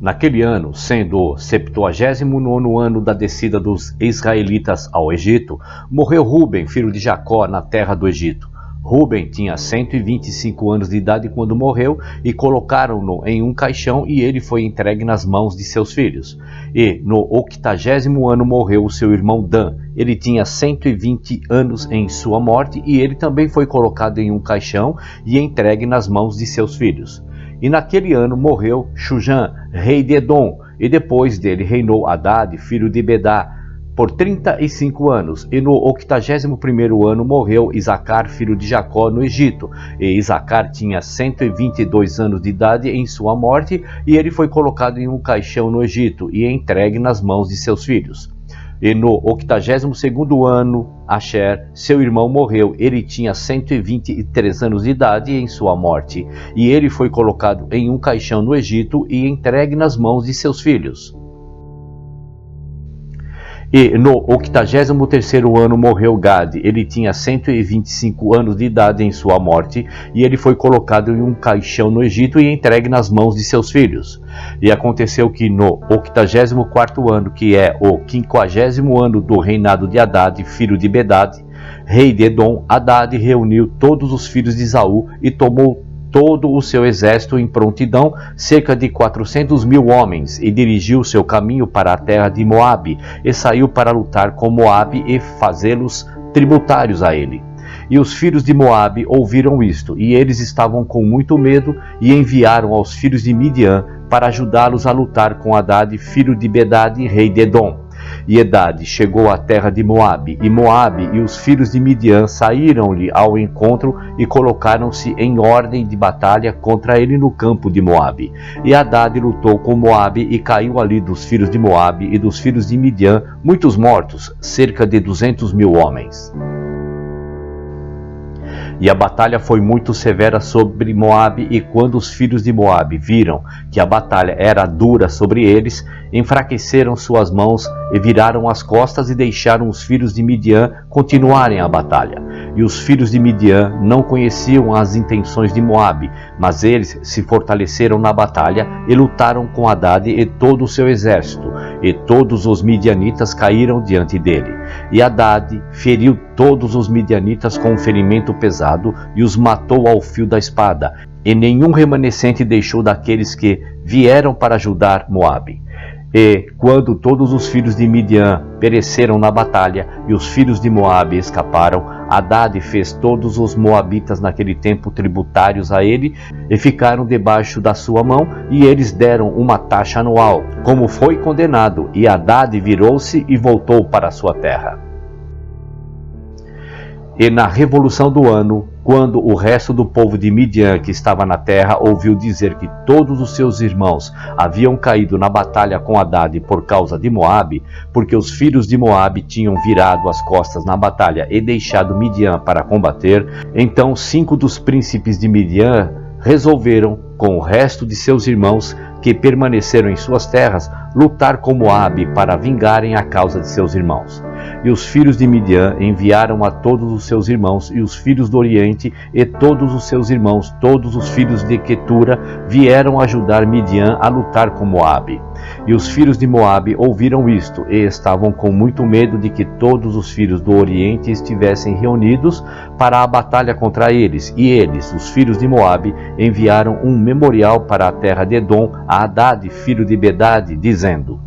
Naquele ano, sendo o 79º ano da descida dos israelitas ao Egito, morreu Ruben, filho de Jacó, na terra do Egito. Ruben tinha 125 anos de idade quando morreu, e colocaram-no em um caixão, e ele foi entregue nas mãos de seus filhos. E no 80º ano morreu o seu irmão Dan. Ele tinha 120 anos em sua morte, e ele também foi colocado em um caixão e entregue nas mãos de seus filhos. E naquele ano morreu Shujam, rei de Edom, e depois dele reinou Hadad, filho de Bedá, por 35 anos. E no 81º ano morreu Isacar, filho de Jacó, no Egito. E Isacar tinha 122 anos de idade em sua morte, e ele foi colocado em um caixão no Egito e entregue nas mãos de seus filhos. E no 82º ano, Asher, seu irmão, morreu. Ele tinha 123 anos de idade em sua morte, e ele foi colocado em um caixão no Egito e entregue nas mãos de seus filhos. E no 83º ano morreu Gade. Ele tinha 125 anos de idade em sua morte, e ele foi colocado em um caixão no Egito e entregue nas mãos de seus filhos. E aconteceu que no 84º ano, que é o 50º ano do reinado de Hadad, filho de Bedad, rei de Edom, Hadad reuniu todos os filhos de Esaú e tomou todo o seu exército em prontidão, cerca de 400.000 homens, e dirigiu seu caminho para a terra de Moabe, e saiu para lutar com Moabe e fazê-los tributários a ele. E os filhos de Moabe ouviram isto, e eles estavam com muito medo, e enviaram aos filhos de Midian para ajudá-los a lutar com Hadad, filho de Bedad, rei de Edom. E Hadad chegou à terra de Moabe, e Moabe e os filhos de Midian saíram-lhe ao encontro e colocaram-se em ordem de batalha contra ele no campo de Moabe. E Hadad lutou com Moabe, e caiu ali dos filhos de Moabe e dos filhos de Midian muitos mortos, cerca de 200.000 homens. E a batalha foi muito severa sobre Moabe, e quando os filhos de Moabe viram que a batalha era dura sobre eles, enfraqueceram suas mãos e viraram as costas e deixaram os filhos de Midian continuarem a batalha. E os filhos de Midian não conheciam as intenções de Moabe, mas eles se fortaleceram na batalha e lutaram com Hadad e todo o seu exército, e todos os midianitas caíram diante dele. E Hadad feriu todos os midianitas com um ferimento pesado e os matou ao fio da espada, e nenhum remanescente deixou daqueles que vieram para ajudar Moabe. E quando todos os filhos de Midian pereceram na batalha e os filhos de Moabe escaparam, Hadad fez todos os moabitas naquele tempo tributários a ele, e ficaram debaixo da sua mão, e eles deram uma taxa anual, como foi condenado. E Hadad virou-se e voltou para a sua terra. E na revolução do ano, quando o resto do povo de Midian que estava na terra ouviu dizer que todos os seus irmãos haviam caído na batalha com Hadad por causa de Moabe, porque os filhos de Moabe tinham virado as costas na batalha e deixado Midian para combater, então 5 dos príncipes de Midian resolveram, com o resto de seus irmãos que permaneceram em suas terras, lutar com Moabe para vingarem a causa de seus irmãos. E os filhos de Midian enviaram a todos os seus irmãos, e os filhos do Oriente e todos os seus irmãos, todos os filhos de Quetura, vieram ajudar Midian a lutar com Moabe. E os filhos de Moabe ouviram isto, e estavam com muito medo de que todos os filhos do Oriente estivessem reunidos para a batalha contra eles. E eles, os filhos de Moabe, enviaram um memorial para a terra de Edom a Hadad, filho de Bedad, dizendo: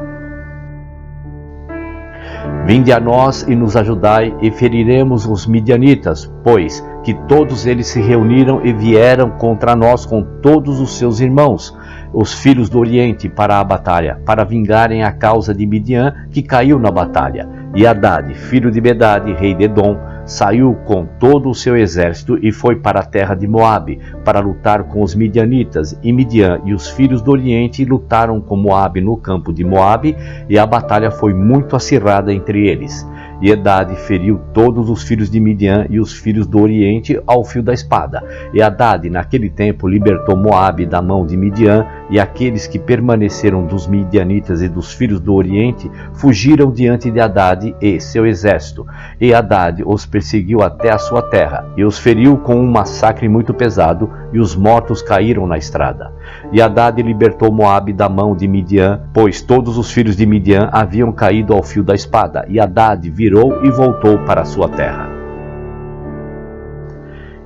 Vinde a nós e nos ajudai, e feriremos os midianitas, pois que todos eles se reuniram e vieram contra nós com todos os seus irmãos, os filhos do Oriente, para a batalha, para vingarem a causa de Midian, que caiu na batalha. E Hadad, filho de Bedad, rei de Edom, saiu com todo o seu exército e foi para a terra de Moabe, para lutar com os midianitas. E Midian e os filhos do Oriente lutaram com Moabe no campo de Moabe, e a batalha foi muito acirrada entre eles. E Hadad feriu todos os filhos de Midian e os filhos do Oriente ao fio da espada. E Hadad, naquele tempo, libertou Moabe da mão de Midian, e aqueles que permaneceram dos midianitas e dos filhos do Oriente fugiram diante de Hadad e seu exército. E Hadad os perseguiu até a sua terra, e os feriu com um massacre muito pesado, e os mortos caíram na estrada. E Hadade libertou Moabe da mão de Midian, pois todos os filhos de Midian haviam caído ao fio da espada, e Hadade virou e voltou para a sua terra.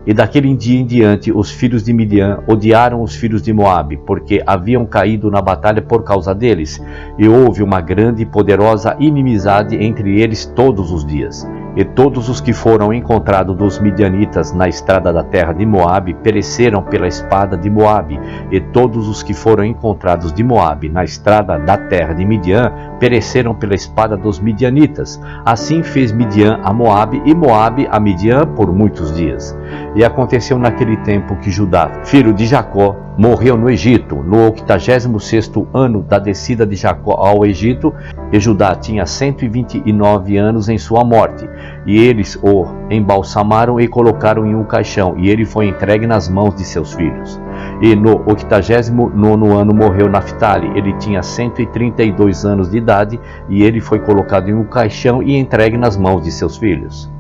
E daquele dia em diante os filhos de Midian odiaram os filhos de Moabe, porque haviam caído na batalha por causa deles, e houve uma grande e poderosa inimizade entre eles todos os dias. E todos os que foram encontrados dos midianitas na estrada da terra de Moabe pereceram pela espada de Moabe, e todos os que foram encontrados de Moabe na estrada da terra de Midian pereceram pela espada dos midianitas. Assim fez Midian a Moabe e Moabe a Midian por muitos dias. E aconteceu naquele tempo que Judá, filho de Jacó, morreu no Egito, no 86º ano da descida de Jacó ao Egito, e Judá tinha 129 anos em sua morte. E eles o embalsamaram e colocaram em um caixão, e ele foi entregue nas mãos de seus filhos. E no 89º ano morreu Naphtali, ele tinha 132 anos de idade, e ele foi colocado em um caixão e entregue nas mãos de seus filhos.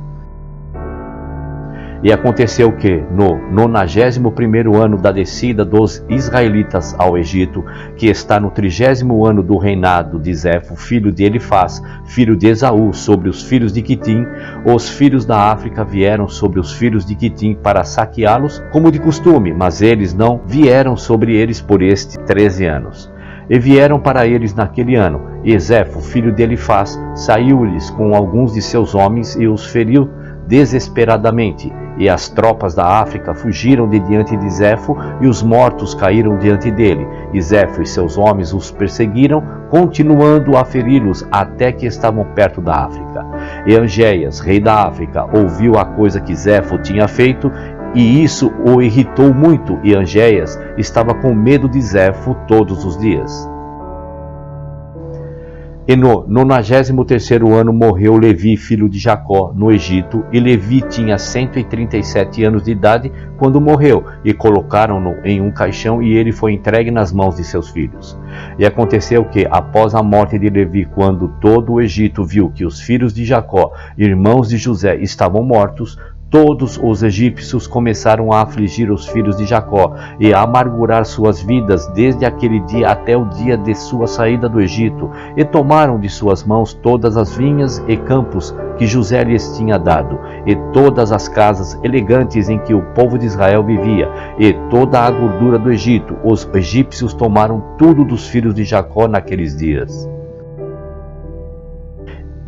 E aconteceu que, no 91º ano da descida dos israelitas ao Egito, que está no 30º ano do reinado de Zefo, filho de Elifaz, filho de Esaú, sobre os filhos de Quitim, os filhos da África vieram sobre os filhos de Quitim para saqueá-los, como de costume, mas eles não vieram sobre eles por estes 13 anos. E vieram para eles naquele ano, e Zefo, filho de Elifaz, saiu-lhes com alguns de seus homens e os feriu desesperadamente. E as tropas da África fugiram de diante de Zefo, e os mortos caíram diante dele. E Zefo e seus homens os perseguiram, continuando a feri-los até que estavam perto da África. E Angéias, rei da África, ouviu a coisa que Zefo tinha feito, e isso o irritou muito, e Angéias estava com medo de Zefo todos os dias. E no 93º ano morreu Levi, filho de Jacó, no Egito, e Levi tinha 137 anos de idade quando morreu, e colocaram-no em um caixão, e ele foi entregue nas mãos de seus filhos. E aconteceu que, após a morte de Levi, quando todo o Egito viu que os filhos de Jacó, irmãos de José, estavam mortos, todos os egípcios começaram a afligir os filhos de Jacó e a amargurar suas vidas desde aquele dia até o dia de sua saída do Egito, e tomaram de suas mãos todas as vinhas e campos que José lhes tinha dado, e todas as casas elegantes em que o povo de Israel vivia, e toda a gordura do Egito. Os egípcios tomaram tudo dos filhos de Jacó naqueles dias.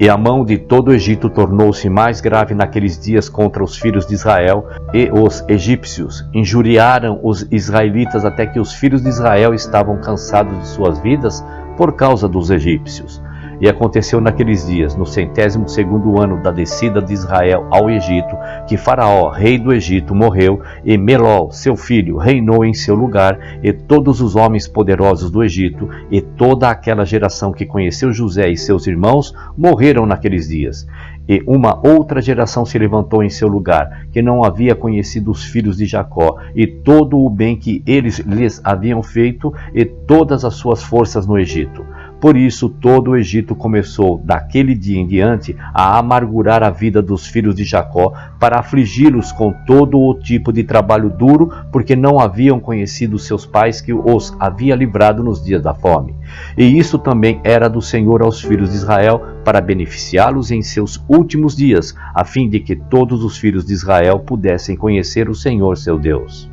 E a mão de todo o Egito tornou-se mais grave naqueles dias contra os filhos de Israel, e os egípcios injuriaram os israelitas até que os filhos de Israel estavam cansados de suas vidas por causa dos egípcios. E aconteceu naqueles dias, no 102º ano da descida de Israel ao Egito, que Faraó, rei do Egito, morreu, e Melol, seu filho, reinou em seu lugar, e todos os homens poderosos do Egito, e toda aquela geração que conheceu José e seus irmãos, morreram naqueles dias. E uma outra geração se levantou em seu lugar, que não havia conhecido os filhos de Jacó, e todo o bem que eles lhes haviam feito, e todas as suas forças no Egito. Por isso todo o Egito começou, daquele dia em diante, a amargurar a vida dos filhos de Jacó, para afligi-los com todo o tipo de trabalho duro, porque não haviam conhecido seus pais, que os havia livrado nos dias da fome. E isso também era do Senhor aos filhos de Israel, para beneficiá-los em seus últimos dias, a fim de que todos os filhos de Israel pudessem conhecer o Senhor seu Deus.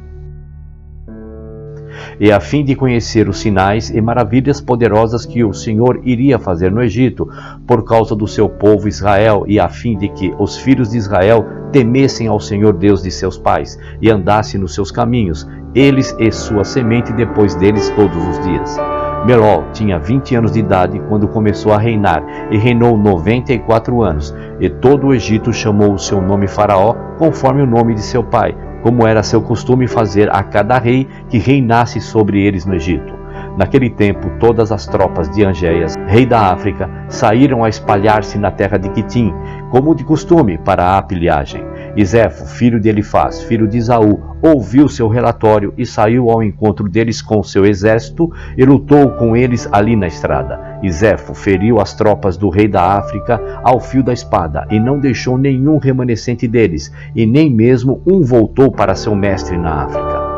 E a fim de conhecer os sinais e maravilhas poderosas que o Senhor iria fazer no Egito, por causa do seu povo Israel, e a fim de que os filhos de Israel temessem ao Senhor Deus de seus pais, e andassem nos seus caminhos, eles e sua semente depois deles todos os dias. Melol tinha 20 anos de idade quando começou a reinar, e reinou 94 anos, e todo o Egito chamou o seu nome Faraó, conforme o nome de seu pai, como era seu costume fazer a cada rei que reinasse sobre eles no Egito. Naquele tempo, todas as tropas de Angéias, rei da África, saíram a espalhar-se na terra de Quitim, como de costume, para a pilhagem. E Zefo, filho de Elifaz, filho de Esaú, ouviu seu relatório e saiu ao encontro deles com seu exército e lutou com eles ali na estrada. E Zefo feriu as tropas do rei da África ao fio da espada, e não deixou nenhum remanescente deles, e nem mesmo um voltou para seu mestre na África.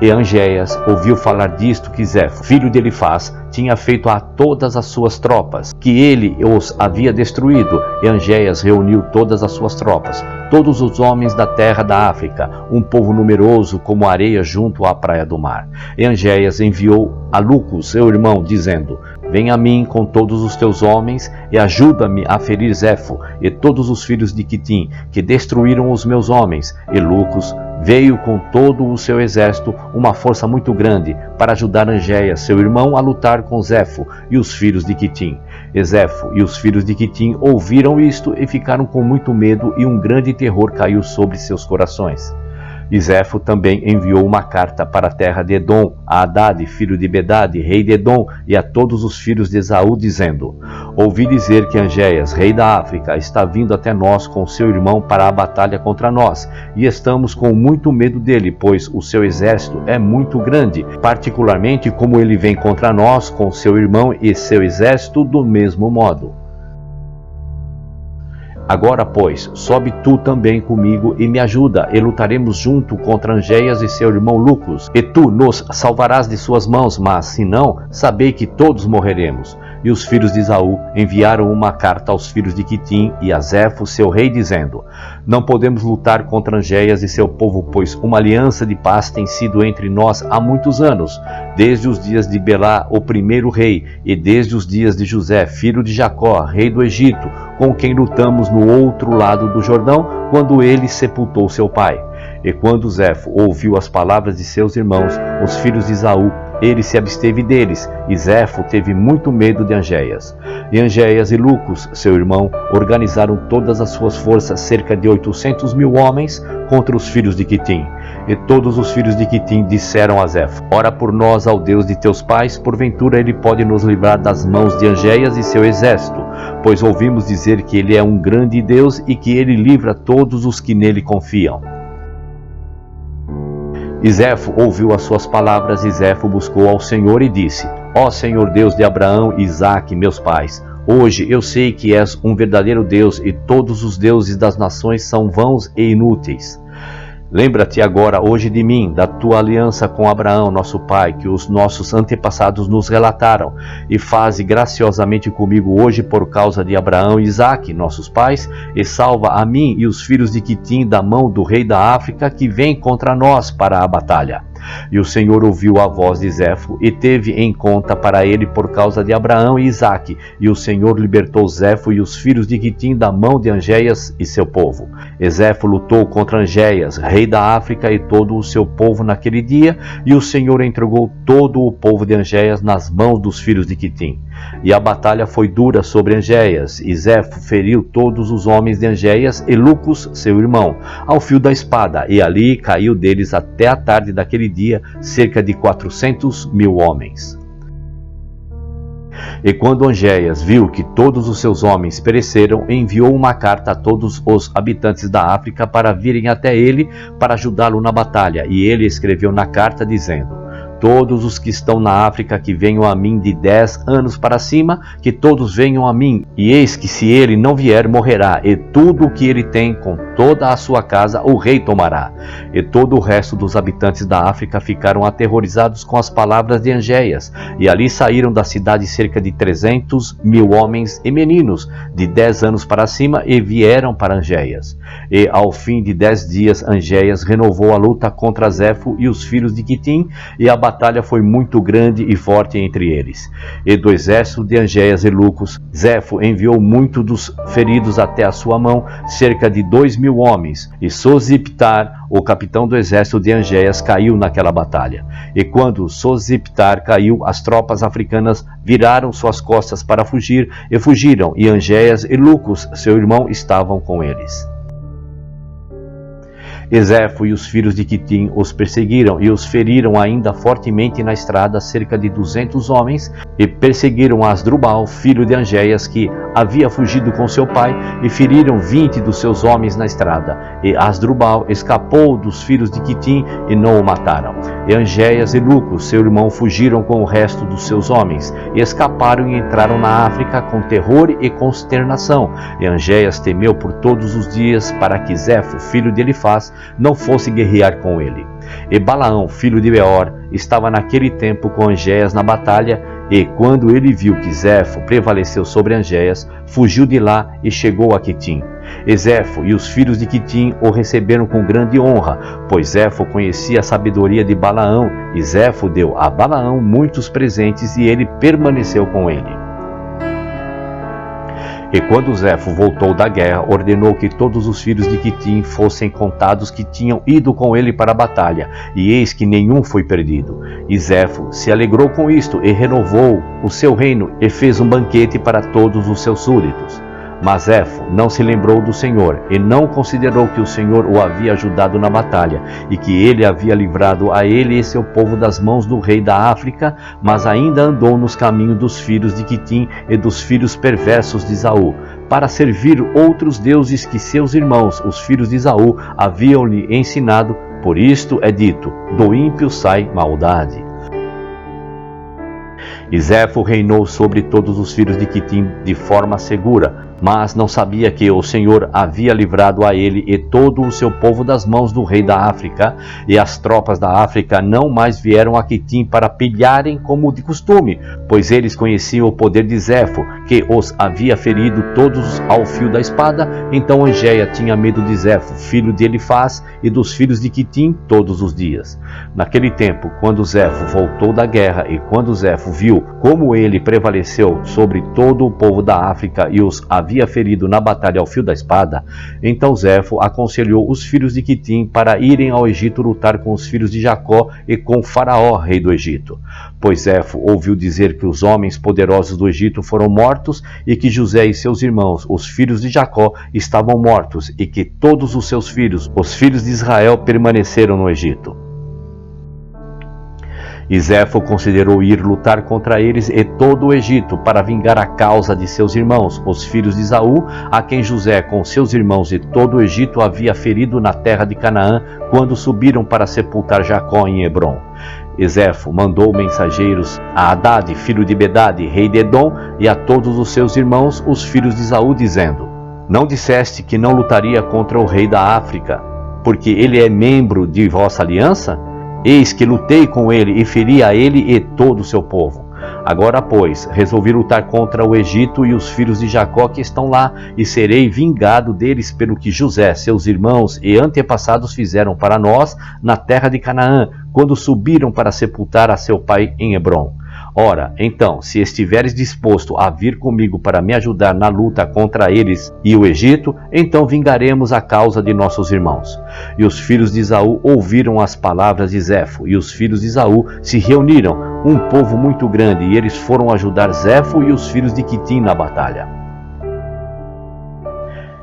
E Angéias ouviu falar disto que Zefo, filho de Elifaz, tinha feito a todas as suas tropas, que ele os havia destruído. E Angéias reuniu todas as suas tropas, todos os homens da terra da África, um povo numeroso como a areia junto à praia do mar. E Angéias enviou a Lucos, seu irmão, dizendo: Vem a mim com todos os teus homens e ajuda-me a ferir Zefo e todos os filhos de Quitim, que destruíram os meus homens. E Lucos veio com todo o seu exército, uma força muito grande, para ajudar Angéias, seu irmão, a lutar com Zefo e os filhos de Quitim. E Zefo e os filhos de Quitim ouviram isto e ficaram com muito medo, e um grande terror caiu sobre seus corações. E Zefo também enviou uma carta para a terra de Edom, a Hadad, filho de Bedad, rei de Edom, e a todos os filhos de Esaú, dizendo: Ouvi dizer que Angéias, rei da África, está vindo até nós com seu irmão para a batalha contra nós, e estamos com muito medo dele, pois o seu exército é muito grande, particularmente como ele vem contra nós com seu irmão e seu exército do mesmo modo. Agora, pois, sobe tu também comigo e me ajuda, e lutaremos junto contra Angéias e seu irmão Lucos, e tu nos salvarás de suas mãos, mas, se não, sabei que todos morreremos. E os filhos de Esaú enviaram uma carta aos filhos de Quitim e a Zefo, seu rei, dizendo: Não podemos lutar contra Angéias e seu povo, pois uma aliança de paz tem sido entre nós há muitos anos, desde os dias de Belá, o primeiro rei, e desde os dias de José, filho de Jacó, rei do Egito, com quem lutamos no outro lado do Jordão, quando ele sepultou seu pai. E quando Zefo ouviu as palavras de seus irmãos, os filhos de Esaú, ele se absteve deles, e Zefo teve muito medo de Angéias. E Angéias e Lucos, seu irmão, organizaram todas as suas forças, cerca de 800.000 homens, contra os filhos de Quitim. E todos os filhos de Quitim disseram a Zefo: Ora por nós ao Deus de teus pais, porventura ele pode nos livrar das mãos de Angéias e seu exército, pois ouvimos dizer que ele é um grande Deus e que ele livra todos os que nele confiam. E Zefo ouviu as suas palavras, e Zefo buscou ao Senhor e disse: Ó Senhor Deus de Abraão e Isaque, meus pais, hoje eu sei que és um verdadeiro Deus, e todos os deuses das nações são vãos e inúteis. Lembra-te agora hoje de mim, da tua aliança com Abraão, nosso pai, que os nossos antepassados nos relataram, e faze graciosamente comigo hoje por causa de Abraão e Isaque, nossos pais, e salva a mim e os filhos de Quitim da mão do rei da África, que vem contra nós para a batalha. E o Senhor ouviu a voz de Zefo e teve em conta para ele por causa de Abraão e Isaque, e o Senhor libertou Zefo e os filhos de Quitim da mão de Angéias e seu povo. E Zefo lutou contra Angéias, rei da África, e todo o seu povo naquele dia, e o Senhor entregou todo o povo de Angéias nas mãos dos filhos de Quitim. E a batalha foi dura sobre Angéias, e Zefo feriu todos os homens de Angéias e Lucos, seu irmão, ao fio da espada, e ali caiu deles até a tarde daquele dia cerca de 400.000 homens. E quando Angéias viu que todos os seus homens pereceram, enviou uma carta a todos os habitantes da África para virem até ele para ajudá-lo na batalha, e ele escreveu na carta dizendo: Todos os que estão na África que venham a mim de 10 anos para cima, que todos venham a mim, e eis que se ele não vier, morrerá, e tudo o que ele tem, com toda a sua casa, o rei tomará. E todo o resto dos habitantes da África ficaram aterrorizados com as palavras de Angéias, e ali saíram da cidade cerca de 300.000 homens e meninos, de 10 anos para cima, e vieram para Angéias. E ao fim de 10 dias, Angéias renovou a luta contra Zefo e os filhos de Quitim, e a batalha foi muito grande e forte entre eles. E do exército de Angéias e Lucos, Zefo enviou muito dos feridos até a sua mão, cerca de 2.000 homens, e Sosiptar, o capitão do exército de Angéias, caiu naquela batalha. E quando Sosiptar caiu, as tropas africanas viraram suas costas para fugir, e fugiram, e Angéias e Lucos, seu irmão, estavam com eles. E Zefo e os filhos de Quitim os perseguiram e os feriram ainda fortemente na estrada, cerca de 200 homens, e perseguiram Asdrubal, filho de Angéias, que havia fugido com seu pai, e feriram 20 dos seus homens na estrada. E Asdrubal escapou dos filhos de Quitim e não o mataram. E Angéias e Lucos, seu irmão, fugiram com o resto dos seus homens, e escaparam e entraram na África com terror e consternação. E Angéias temeu por todos os dias para que Zefo, filho de Elifaz, não fosse guerrear com ele. E Balaão, filho de Beor, estava naquele tempo com Angéias na batalha, e quando ele viu que Zefo prevaleceu sobre Angéias, fugiu de lá e chegou a Quitim. E Zefo e os filhos de Quitim o receberam com grande honra, pois Zefo conhecia a sabedoria de Balaão, e Zefo deu a Balaão muitos presentes, e ele permaneceu com ele. E quando Zefo voltou da guerra, ordenou que todos os filhos de Quitim fossem contados que tinham ido com ele para a batalha, e eis que nenhum foi perdido. E Zefo se alegrou com isto, e renovou o seu reino, e fez um banquete para todos os seus súditos. Mas Zefo não se lembrou do Senhor, e não considerou que o Senhor o havia ajudado na batalha, e que ele havia livrado a ele e seu povo das mãos do rei da África, mas ainda andou nos caminhos dos filhos de Quitim e dos filhos perversos de Esaú, para servir outros deuses que seus irmãos, os filhos de Esaú, haviam-lhe ensinado. Por isto é dito: do ímpio sai maldade. E Zefo reinou sobre todos os filhos de Quitim de forma segura, mas não sabia que o Senhor havia livrado a ele e todo o seu povo das mãos do rei da África, e as tropas da África não mais vieram a Quitim para pilharem como de costume, pois eles conheciam o poder de Zefo, que os havia ferido todos ao fio da espada. Então Angéia tinha medo de Zefo, filho de Elifaz, e dos filhos de Quitim todos os dias. Naquele tempo, quando Zefo voltou da guerra, e quando Zefo viu como ele prevaleceu sobre todo o povo da África e os havia ferido na batalha ao fio da espada, então Zefo aconselhou os filhos de Quitim para irem ao Egito lutar com os filhos de Jacó e com Faraó, rei do Egito. Pois Zefo ouviu dizer que os homens poderosos do Egito foram mortos, e que José e seus irmãos, os filhos de Jacó, estavam mortos, e que todos os seus filhos, os filhos de Israel, permaneceram no Egito. E Zefo considerou ir lutar contra eles e todo o Egito, para vingar a causa de seus irmãos, os filhos de Esaú, a quem José com seus irmãos e todo o Egito havia ferido na terra de Canaã, quando subiram para sepultar Jacó em Hebrom. E Zefo mandou mensageiros a Hadade, filho de Bedade, rei de Edom, e a todos os seus irmãos, os filhos de Esaú, dizendo: não disseste que não lutaria contra o rei da África, porque ele é membro de vossa aliança? Eis que lutei com ele e feri a ele e todo o seu povo. Agora, pois, resolvi lutar contra o Egito e os filhos de Jacó que estão lá, e serei vingado deles pelo que José, seus irmãos e antepassados fizeram para nós na terra de Canaã, quando subiram para sepultar a seu pai em Hebrom. Ora, então, se estiveres disposto a vir comigo para me ajudar na luta contra eles e o Egito, então vingaremos a causa de nossos irmãos. E os filhos de Esaú ouviram as palavras de Zefo, e os filhos de Esaú se reuniram, um povo muito grande, e eles foram ajudar Zefo e os filhos de Quitim na batalha.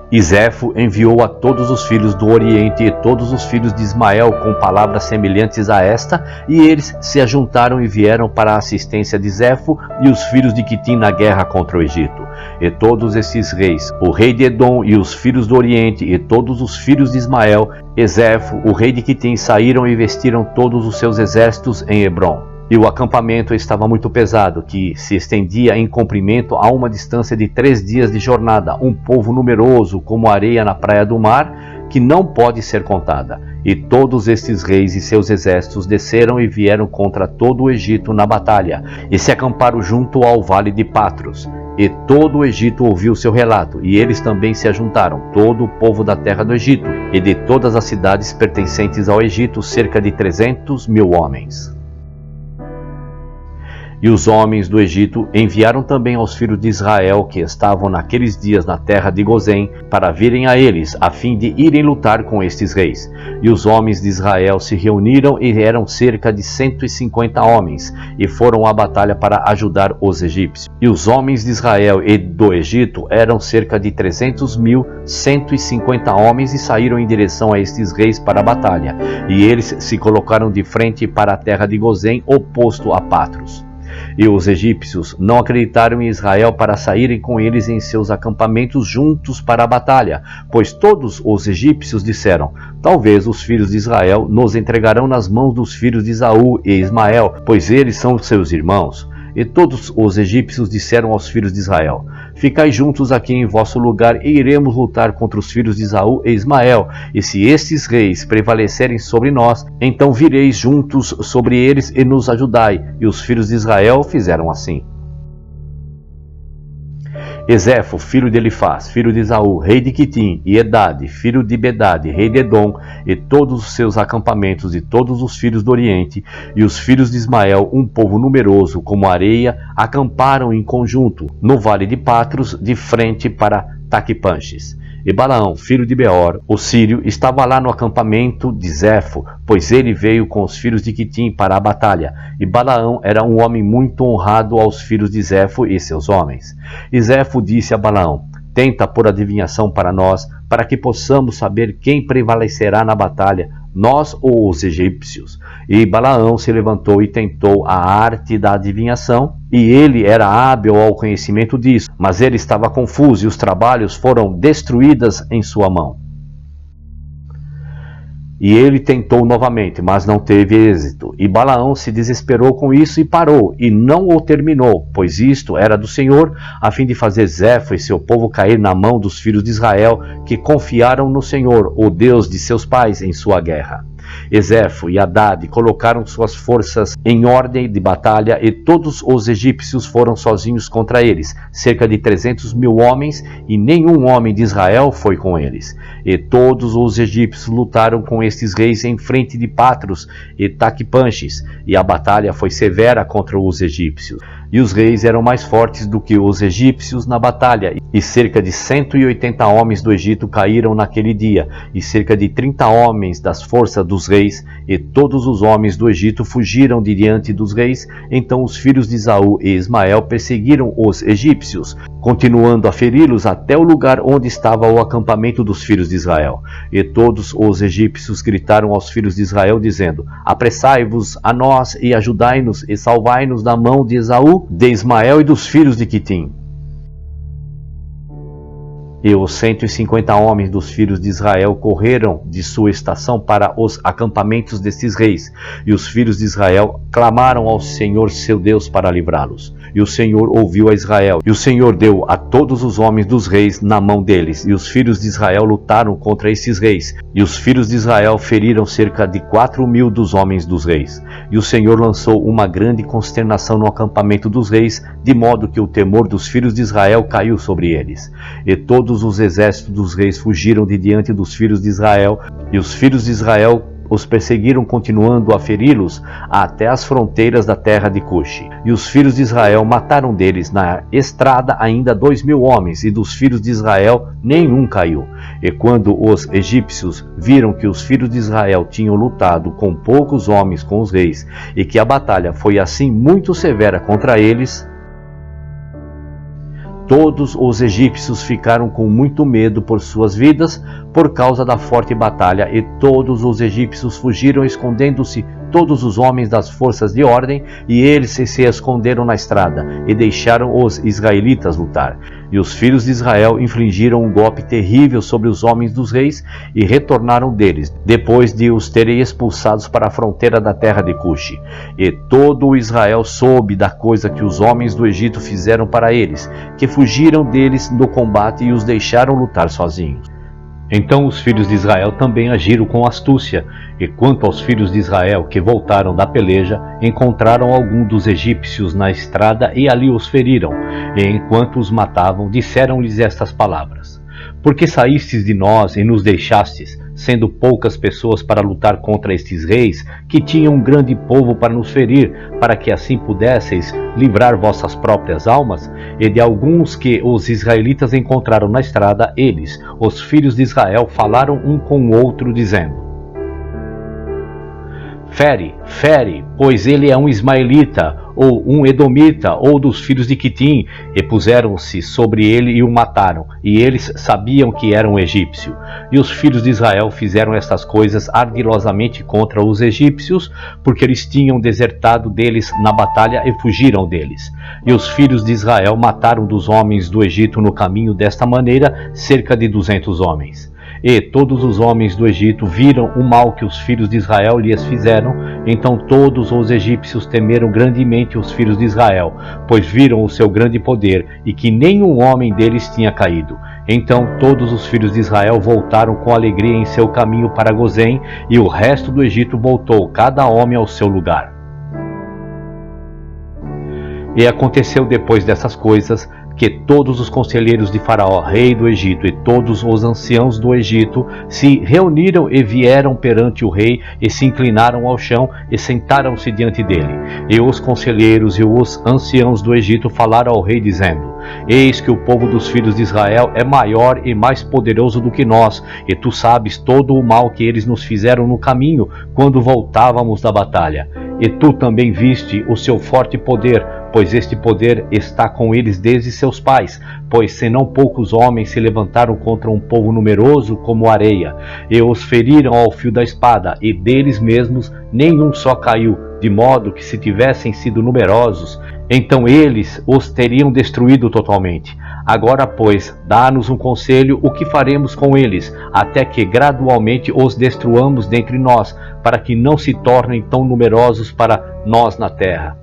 E Zefo enviou a todos os filhos do Oriente e todos os filhos de Ismael com palavras semelhantes a esta, e eles se ajuntaram e vieram para a assistência de Zefo e os filhos de Quitim na guerra contra o Egito. E todos esses reis, o rei de Edom e os filhos do Oriente e todos os filhos de Ismael, e Zefo, o rei de Quitim, saíram e vestiram todos os seus exércitos em Hebrom. E o acampamento estava muito pesado, que se estendia em comprimento a uma distância de 3 dias de jornada, um povo numeroso como a areia na praia do mar, que não pode ser contada. E todos estes reis e seus exércitos desceram e vieram contra todo o Egito na batalha, e se acamparam junto ao vale de Patros. E todo o Egito ouviu seu relato, e eles também se ajuntaram, todo o povo da terra do Egito, e de todas as cidades pertencentes ao Egito, cerca de 300.000 homens. E os homens do Egito enviaram também aos filhos de Israel, que estavam naqueles dias na terra de Gozém, para virem a eles, a fim de irem lutar com estes reis. E os homens de Israel se reuniram, e eram cerca de 150 homens, e foram à batalha para ajudar os egípcios. E os homens de Israel e do Egito eram cerca de 300.000, 150 homens, e saíram em direção a estes reis para a batalha. E eles se colocaram de frente para a terra de Gozém, oposto a Patros. E os egípcios não acreditaram em Israel para saírem com eles em seus acampamentos juntos para a batalha, pois todos os egípcios disseram: talvez os filhos de Israel nos entregarão nas mãos dos filhos de Esaú e Ismael, pois eles são seus irmãos. E todos os egípcios disseram aos filhos de Israel: ficai juntos aqui em vosso lugar e iremos lutar contra os filhos de Esaú e Ismael, e se estes reis prevalecerem sobre nós, então vireis juntos sobre eles e nos ajudai. E os filhos de Israel fizeram assim. Ezefo, filho de Elifaz, filho de Esaú, rei de Quitim, e Edade, filho de Bedade, rei de Edom, e todos os seus acampamentos, e todos os filhos do Oriente, e os filhos de Ismael, um povo numeroso como a areia, acamparam em conjunto, no vale de Patros, de frente para Taquipanches. E Balaão, filho de Beor, o sírio, estava lá no acampamento de Zefo, pois ele veio com os filhos de Quitim para a batalha. E Balaão era um homem muito honrado aos filhos de Zefo e seus homens. E Zefo disse a Balaão: tenta por adivinhação para nós, para que possamos saber quem prevalecerá na batalha, nós ou os egípcios. E Balaão se levantou e tentou a arte da adivinhação, e ele era hábil ao conhecimento disso, mas ele estava confuso e os trabalhos foram destruídos em sua mão. E ele tentou novamente, mas não teve êxito. E Balaão se desesperou com isso e parou, e não o terminou, pois isto era do Senhor, a fim de fazer Zefo e seu povo cair na mão dos filhos de Israel, que confiaram no Senhor, o Deus de seus pais, em sua guerra. Ezefo e Hadad colocaram suas forças em ordem de batalha, e todos os egípcios foram sozinhos contra eles, cerca de 300.000 homens, e nenhum homem de Israel foi com eles. E todos os egípcios lutaram com estes reis em frente de Patros e Taquipanches, e a batalha foi severa contra os egípcios. E os reis eram mais fortes do que os egípcios na batalha, e cerca de 180 homens do Egito caíram naquele dia, e cerca de 30 homens das forças dos reis, e todos os homens do Egito fugiram de diante dos reis. Então os filhos de Esaú e Ismael perseguiram os egípcios, continuando a feri-los até o lugar onde estava o acampamento dos filhos de Israel. E todos os egípcios gritaram aos filhos de Israel, dizendo: apressai-vos a nós e ajudai-nos e salvai-nos da mão de Esaú, de Ismael e dos filhos de Quitim. E os 150 homens dos filhos de Israel correram de sua estação para os acampamentos destes reis, e os filhos de Israel clamaram ao Senhor seu Deus para livrá-los. E o Senhor ouviu a Israel, e o Senhor deu a todos os homens dos reis na mão deles, e os filhos de Israel lutaram contra esses reis, e os filhos de Israel feriram cerca de 4.000 dos homens dos reis. E o Senhor lançou uma grande consternação no acampamento dos reis, de modo que o temor dos filhos de Israel caiu sobre eles. E todos os exércitos dos reis fugiram de diante dos filhos de Israel, e os filhos de Israel os perseguiram, continuando a feri-los até as fronteiras da terra de Cuxi. E os filhos de Israel mataram deles na estrada ainda 2.000 homens, e dos filhos de Israel nenhum caiu. E quando os egípcios viram que os filhos de Israel tinham lutado com poucos homens com os reis, e que a batalha foi assim muito severa contra eles, todos os egípcios ficaram com muito medo por suas vidas, por causa da forte batalha, e todos os egípcios fugiram, escondendo-se todos os homens das forças de ordem, e eles se esconderam na estrada, e deixaram os israelitas lutar. E os filhos de Israel infligiram um golpe terrível sobre os homens dos reis, e retornaram deles, depois de os terem expulsados para a fronteira da terra de Cuxi. E todo o Israel soube da coisa que os homens do Egito fizeram para eles, que fugiram deles no combate e os deixaram lutar sozinhos. Então os filhos de Israel também agiram com astúcia, e quanto aos filhos de Israel que voltaram da peleja, encontraram algum dos egípcios na estrada e ali os feriram, e enquanto os matavam, disseram-lhes estas palavras: porque saístes de nós e nos deixastes, sendo poucas pessoas para lutar contra estes reis, que tinham um grande povo para nos ferir, para que assim pudesseis livrar vossas próprias almas? E de alguns que os israelitas encontraram na estrada, eles, os filhos de Israel, falaram um com o outro, dizendo: fere, fere, pois ele é um ismaelita, ou um edomita, ou dos filhos de Quitim. E puseram-se sobre ele e o mataram, e eles sabiam que era um egípcio. E os filhos de Israel fizeram estas coisas ardilosamente contra os egípcios, porque eles tinham desertado deles na batalha e fugiram deles. E os filhos de Israel mataram dos homens do Egito no caminho desta maneira cerca de 200 homens. E todos os homens do Egito viram o mal que os filhos de Israel lhes fizeram. Então todos os egípcios temeram grandemente os filhos de Israel, pois viram o seu grande poder e que nenhum homem deles tinha caído. Então todos os filhos de Israel voltaram com alegria em seu caminho para Gozém, e o resto do Egito voltou, cada homem ao seu lugar. E aconteceu depois dessas coisas, que todos os conselheiros de Faraó, rei do Egito, e todos os anciãos do Egito se reuniram e vieram perante o rei, e se inclinaram ao chão, e sentaram-se diante dele. E os conselheiros e os anciãos do Egito falaram ao rei, dizendo: Eis que o povo dos filhos de Israel é maior e mais poderoso do que nós, e tu sabes todo o mal que eles nos fizeram no caminho, quando voltávamos da batalha. E tu também viste o seu forte poder, pois este poder está com eles desde seus pais, pois senão poucos homens se levantaram contra um povo numeroso como areia, e os feriram ao fio da espada, e deles mesmos nenhum só caiu, de modo que se tivessem sido numerosos, então eles os teriam destruído totalmente. Agora, pois, dá-nos um conselho o que faremos com eles, até que gradualmente os destruamos dentre nós, para que não se tornem tão numerosos para nós na terra.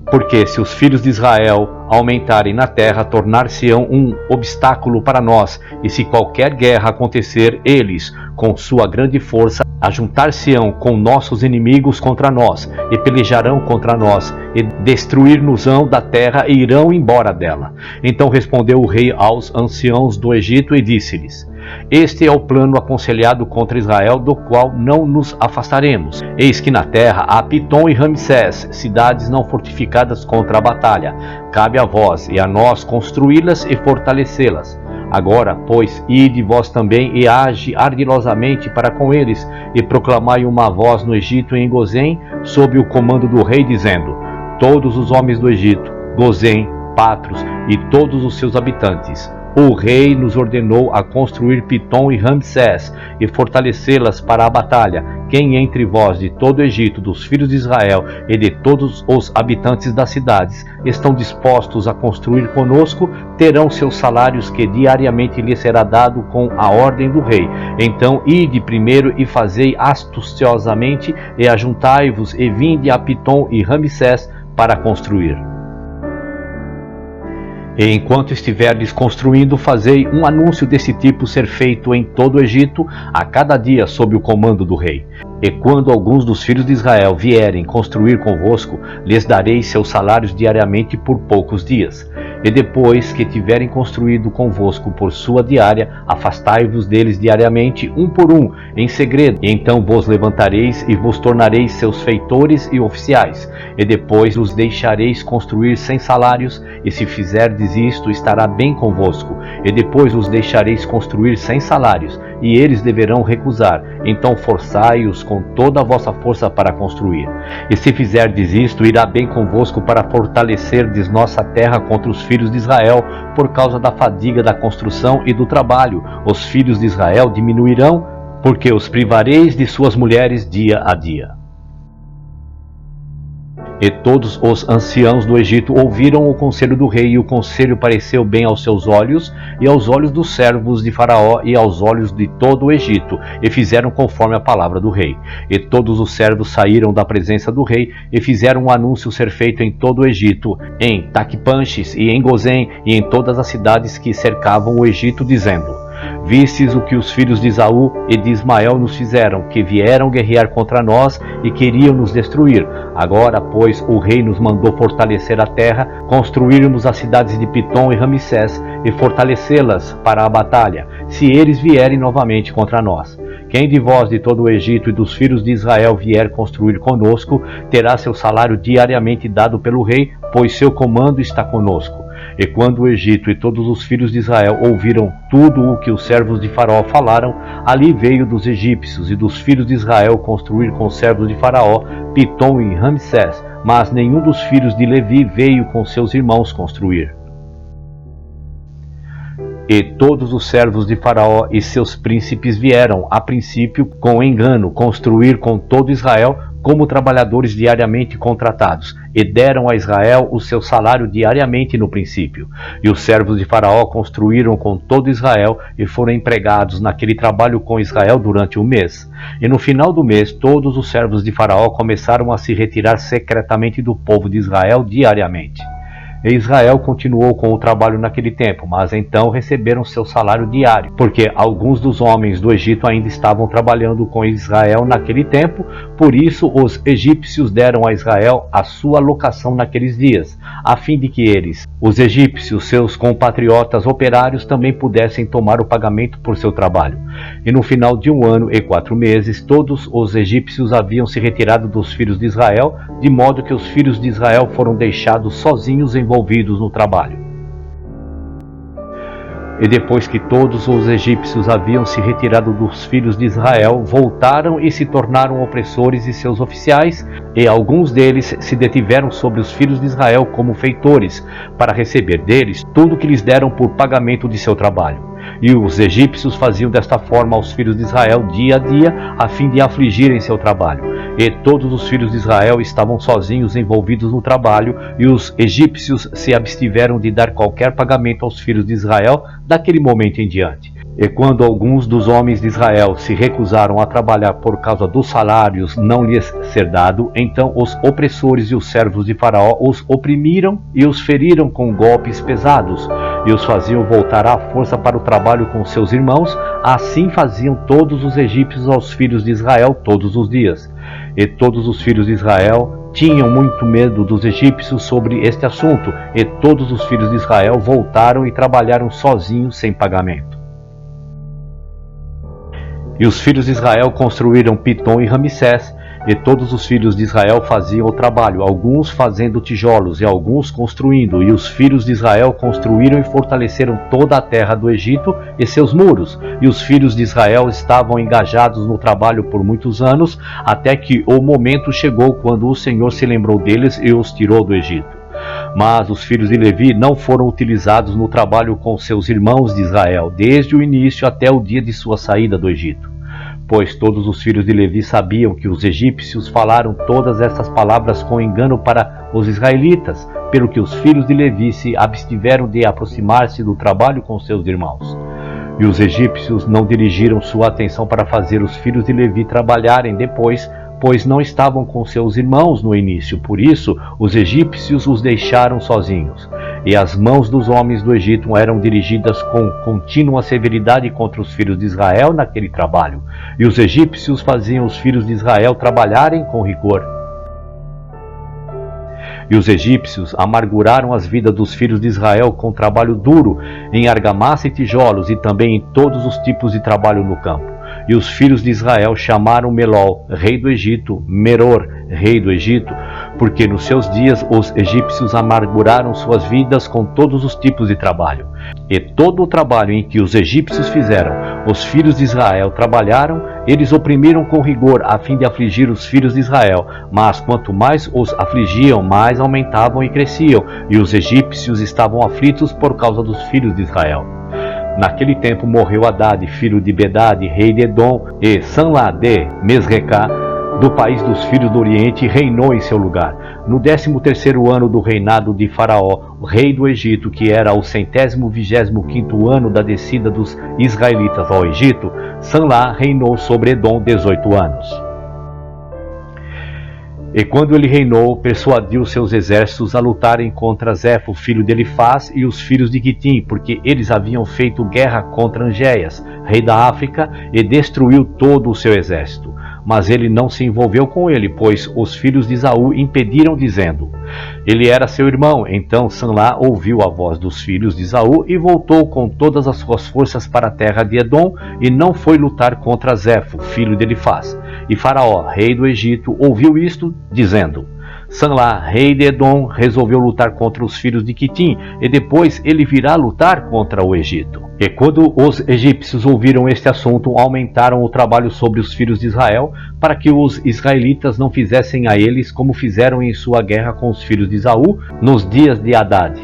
Porque se os filhos de Israel aumentarem na terra, tornar-se-ão um obstáculo para nós, e se qualquer guerra acontecer, eles, com sua grande força, ajuntar-se-ão com nossos inimigos contra nós, e pelejarão contra nós, e destruir-nos-ão da terra, e irão embora dela. Então respondeu o rei aos anciãos do Egito, e disse-lhes: Este é o plano aconselhado contra Israel, do qual não nos afastaremos. Eis que na terra há Pitom e Ramsés, cidades não fortificadas contra a batalha. Cabe a vós e a nós construí-las e fortalecê-las. Agora, pois, ide vós também e age ardilosamente para com eles, e proclamai uma voz no Egito e em Gozém, sob o comando do rei, dizendo: Todos os homens do Egito, Gozém, Patros e todos os seus habitantes, o rei nos ordenou a construir Pitom e Ramsés, e fortalecê-las para a batalha. Quem entre vós de todo o Egito, dos filhos de Israel e de todos os habitantes das cidades, estão dispostos a construir conosco, terão seus salários que diariamente lhes será dado com a ordem do rei. Então ide primeiro e fazei astuciosamente, e ajuntai-vos e vinde a Pitom e Ramsés para construir. E enquanto estiverdes construindo, fazei um anúncio desse tipo ser feito em todo o Egito, a cada dia sob o comando do rei. E quando alguns dos filhos de Israel vierem construir convosco, lhes dareis seus salários diariamente por poucos dias. E depois que tiverem construído convosco por sua diária, afastai-vos deles diariamente, um por um, em segredo. E então vos levantareis e vos tornareis seus feitores e oficiais. E depois os deixareis construir sem salários, e se fizerdes isto, estará bem convosco. E depois os deixareis construir sem salários, e eles deverão recusar. Então forçai-os com toda a vossa força para construir. E se fizerdes isto, irá bem convosco para fortalecerdes nossa terra contra os filhos de Israel, por causa da fadiga da construção e do trabalho. Os filhos de Israel diminuirão, porque os privareis de suas mulheres dia a dia. E todos os anciãos do Egito ouviram o conselho do rei, e o conselho pareceu bem aos seus olhos, e aos olhos dos servos de Faraó, e aos olhos de todo o Egito, e fizeram conforme a palavra do rei. E todos os servos saíram da presença do rei, e fizeram um anúncio ser feito em todo o Egito, em Taquepanches, e em Gozém, e em todas as cidades que cercavam o Egito, dizendo: Vistes o que os filhos de Esaú e de Ismael nos fizeram, que vieram guerrear contra nós e queriam nos destruir. Agora, pois, o rei nos mandou fortalecer a terra, construirmos as cidades de Pitom e Ramsés e fortalecê-las para a batalha, se eles vierem novamente contra nós. Quem de vós de todo o Egito e dos filhos de Israel vier construir conosco, terá seu salário diariamente dado pelo rei, pois seu comando está conosco. E quando o Egito e todos os filhos de Israel ouviram tudo o que os servos de Faraó falaram, ali veio dos egípcios e dos filhos de Israel construir com os servos de Faraó Pitom e Ramsés, mas nenhum dos filhos de Levi veio com seus irmãos construir. E todos os servos de Faraó e seus príncipes vieram, a princípio, com engano, construir com todo Israel, como trabalhadores diariamente contratados, e deram a Israel o seu salário diariamente no princípio. E os servos de Faraó construíram com todo Israel e foram empregados naquele trabalho com Israel durante um mês. E no final do mês, todos os servos de Faraó começaram a se retirar secretamente do povo de Israel diariamente. E Israel continuou com o trabalho naquele tempo, mas então receberam seu salário diário, porque alguns dos homens do Egito ainda estavam trabalhando com Israel naquele tempo, por isso os egípcios deram a Israel a sua locação naqueles dias, a fim de que eles, os egípcios, seus compatriotas operários, também pudessem tomar o pagamento por seu trabalho. E no final de 1 ano e 4 meses, todos os egípcios haviam se retirado dos filhos de Israel, de modo que os filhos de Israel foram deixados sozinhos envolvidos no trabalho. E depois que todos os egípcios haviam se retirado dos filhos de Israel, voltaram e se tornaram opressores de seus oficiais, e alguns deles se detiveram sobre os filhos de Israel como feitores, para receber deles tudo que lhes deram por pagamento de seu trabalho. E os egípcios faziam desta forma aos filhos de Israel dia a dia, a fim de afligirem seu trabalho. E todos os filhos de Israel estavam sozinhos envolvidos no trabalho, e os egípcios se abstiveram de dar qualquer pagamento aos filhos de Israel daquele momento em diante. E quando alguns dos homens de Israel se recusaram a trabalhar por causa dos salários não lhes ser dado, então os opressores e os servos de Faraó os oprimiram e os feriram com golpes pesados, e os faziam voltar à força para o trabalho com seus irmãos. Assim faziam todos os egípcios aos filhos de Israel todos os dias. E todos os filhos de Israel tinham muito medo dos egípcios sobre este assunto, e todos os filhos de Israel voltaram e trabalharam sozinhos sem pagamento. E os filhos de Israel construíram Pitom e Ramsés, e todos os filhos de Israel faziam o trabalho, alguns fazendo tijolos e alguns construindo. E os filhos de Israel construíram e fortaleceram toda a terra do Egito e seus muros. E os filhos de Israel estavam engajados no trabalho por muitos anos, até que o momento chegou quando o Senhor se lembrou deles e os tirou do Egito. Mas os filhos de Levi não foram utilizados no trabalho com seus irmãos de Israel, desde o início até o dia de sua saída do Egito. Pois todos os filhos de Levi sabiam que os egípcios falaram todas essas palavras com engano para os israelitas, pelo que os filhos de Levi se abstiveram de aproximar-se do trabalho com seus irmãos. E os egípcios não dirigiram sua atenção para fazer os filhos de Levi trabalharem depois, pois não estavam com seus irmãos no início. Por isso, os egípcios os deixaram sozinhos. E as mãos dos homens do Egito eram dirigidas com contínua severidade contra os filhos de Israel naquele trabalho. E os egípcios faziam os filhos de Israel trabalharem com rigor. E os egípcios amarguraram as vidas dos filhos de Israel com trabalho duro, em argamassa e tijolos, e também em todos os tipos de trabalho no campo. E os filhos de Israel chamaram Melol, rei do Egito, Meror, rei do Egito, porque nos seus dias os egípcios amarguraram suas vidas com todos os tipos de trabalho. E todo o trabalho em que os egípcios fizeram, os filhos de Israel trabalharam, eles oprimiram com rigor, a fim de afligir os filhos de Israel. Mas quanto mais os afligiam, mais aumentavam e cresciam, e os egípcios estavam aflitos por causa dos filhos de Israel. Naquele tempo morreu Hadad, filho de Bedad, rei de Edom, e Sanlá de Mesrecá, do país dos filhos do Oriente, reinou em seu lugar. No 13º ano do reinado de Faraó, rei do Egito, que era o 125º ano da descida dos israelitas ao Egito, Sanlá reinou sobre Edom 18 anos. E quando ele reinou, persuadiu seus exércitos a lutarem contra Zefo, filho de Elifaz, e os filhos de Quitim, porque eles haviam feito guerra contra Angéias, rei da África, e destruiu todo o seu exército. Mas ele não se envolveu com ele, pois os filhos de Esaú impediram, dizendo: ele era seu irmão. Então Sanlá ouviu a voz dos filhos de Esaú e voltou com todas as suas forças para a terra de Edom, e não foi lutar contra Zefo, filho de Elifaz. E Faraó, rei do Egito, ouviu isto, dizendo: Sanlá, rei de Edom, resolveu lutar contra os filhos de Quitim, e depois ele virá lutar contra o Egito. E quando os egípcios ouviram este assunto, aumentaram o trabalho sobre os filhos de Israel, para que os israelitas não fizessem a eles como fizeram em sua guerra com os filhos de Esaú nos dias de Hadad.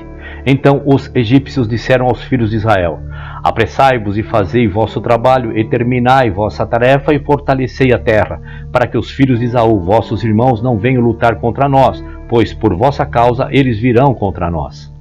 Então os egípcios disseram aos filhos de Israel: Apressai-vos e fazei vosso trabalho, e terminai vossa tarefa, e fortalecei a terra, para que os filhos de Esaú, vossos irmãos, não venham lutar contra nós, pois por vossa causa eles virão contra nós.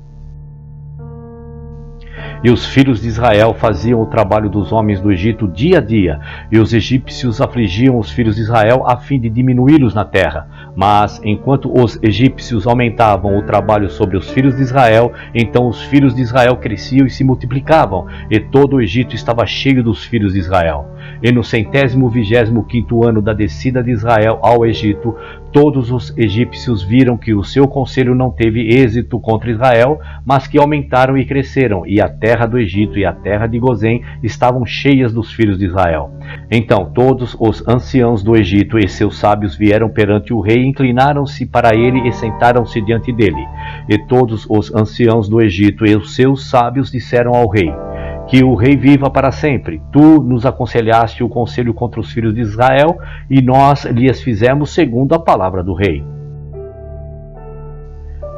E os filhos de Israel faziam o trabalho dos homens do Egito dia a dia, e os egípcios afligiam os filhos de Israel a fim de diminuí-los na terra. Mas, enquanto os egípcios aumentavam o trabalho sobre os filhos de Israel, então os filhos de Israel cresciam e se multiplicavam, e todo o Egito estava cheio dos filhos de Israel. E no 125º ano da descida de Israel ao Egito, todos os egípcios viram que o seu conselho não teve êxito contra Israel, mas que aumentaram e cresceram, e a terra do Egito e a terra de Gozém estavam cheias dos filhos de Israel. Então todos os anciãos do Egito e seus sábios vieram perante o rei, inclinaram-se para ele e sentaram-se diante dele. E todos os anciãos do Egito e os seus sábios disseram ao rei: que o rei viva para sempre. Tu nos aconselhaste o conselho contra os filhos de Israel, e nós lhes fizemos segundo a palavra do rei.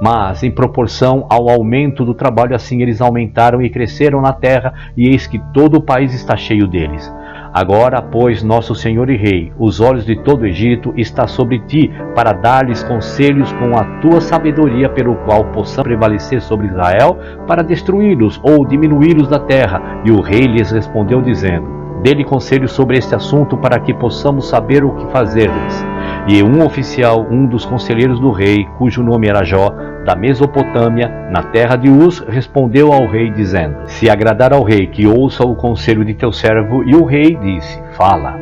Mas, em proporção ao aumento do trabalho, assim eles aumentaram e cresceram na terra, e eis que todo o país está cheio deles. Agora, pois, nosso Senhor e Rei, os olhos de todo o Egito está sobre ti, para dar-lhes conselhos com a tua sabedoria, pelo qual possamos prevalecer sobre Israel, para destruí-los ou diminuí-los da terra. E o rei lhes respondeu, dizendo: dê-lhe conselho sobre este assunto, para que possamos saber o que fazer-lhes. E um oficial, um dos conselheiros do rei, cujo nome era Jó, da Mesopotâmia, na terra de Uz, respondeu ao rei, dizendo: se agradar ao rei, que ouça o conselho de teu servo. E o rei disse: fala.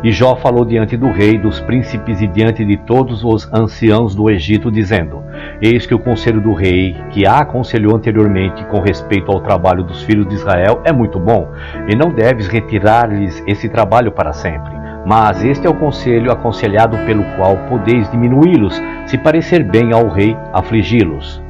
E Jó falou diante do rei, dos príncipes e diante de todos os anciãos do Egito, dizendo: eis que o conselho do rei, que a aconselhou anteriormente com respeito ao trabalho dos filhos de Israel, é muito bom, e não deves retirar-lhes esse trabalho para sempre. Mas este é o conselho aconselhado pelo qual podeis diminuí-los, se parecer bem ao rei afligi-los.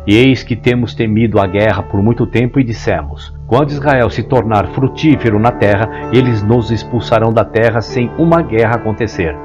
E eis que temos temido a guerra por muito tempo e dissemos: quando Israel se tornar frutífero na terra, eles nos expulsarão da terra sem uma guerra acontecer.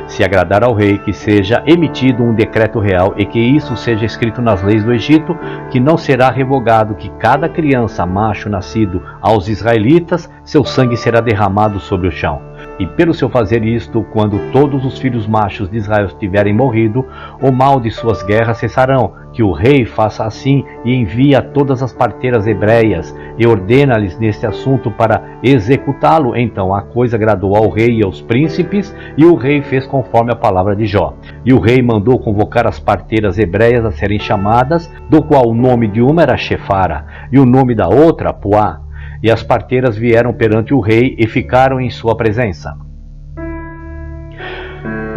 Se agradar ao rei, que seja emitido um decreto real e que isso seja escrito nas leis do Egito, que não será revogado, que cada criança macho nascido aos israelitas, seu sangue será derramado sobre o chão. E pelo seu fazer isto, quando todos os filhos machos de Israel tiverem morrido, o mal de suas guerras cessarão. Que o rei faça assim e envie a todas as parteiras hebreias e ordena-lhes neste assunto para executá-lo. Então a coisa agradou ao rei e aos príncipes, e o rei fez conforme a palavra de Jó. E o rei mandou convocar as parteiras hebreias a serem chamadas, do qual o nome de uma era Chefara e o nome da outra Puá. E as parteiras vieram perante o rei e ficaram em sua presença.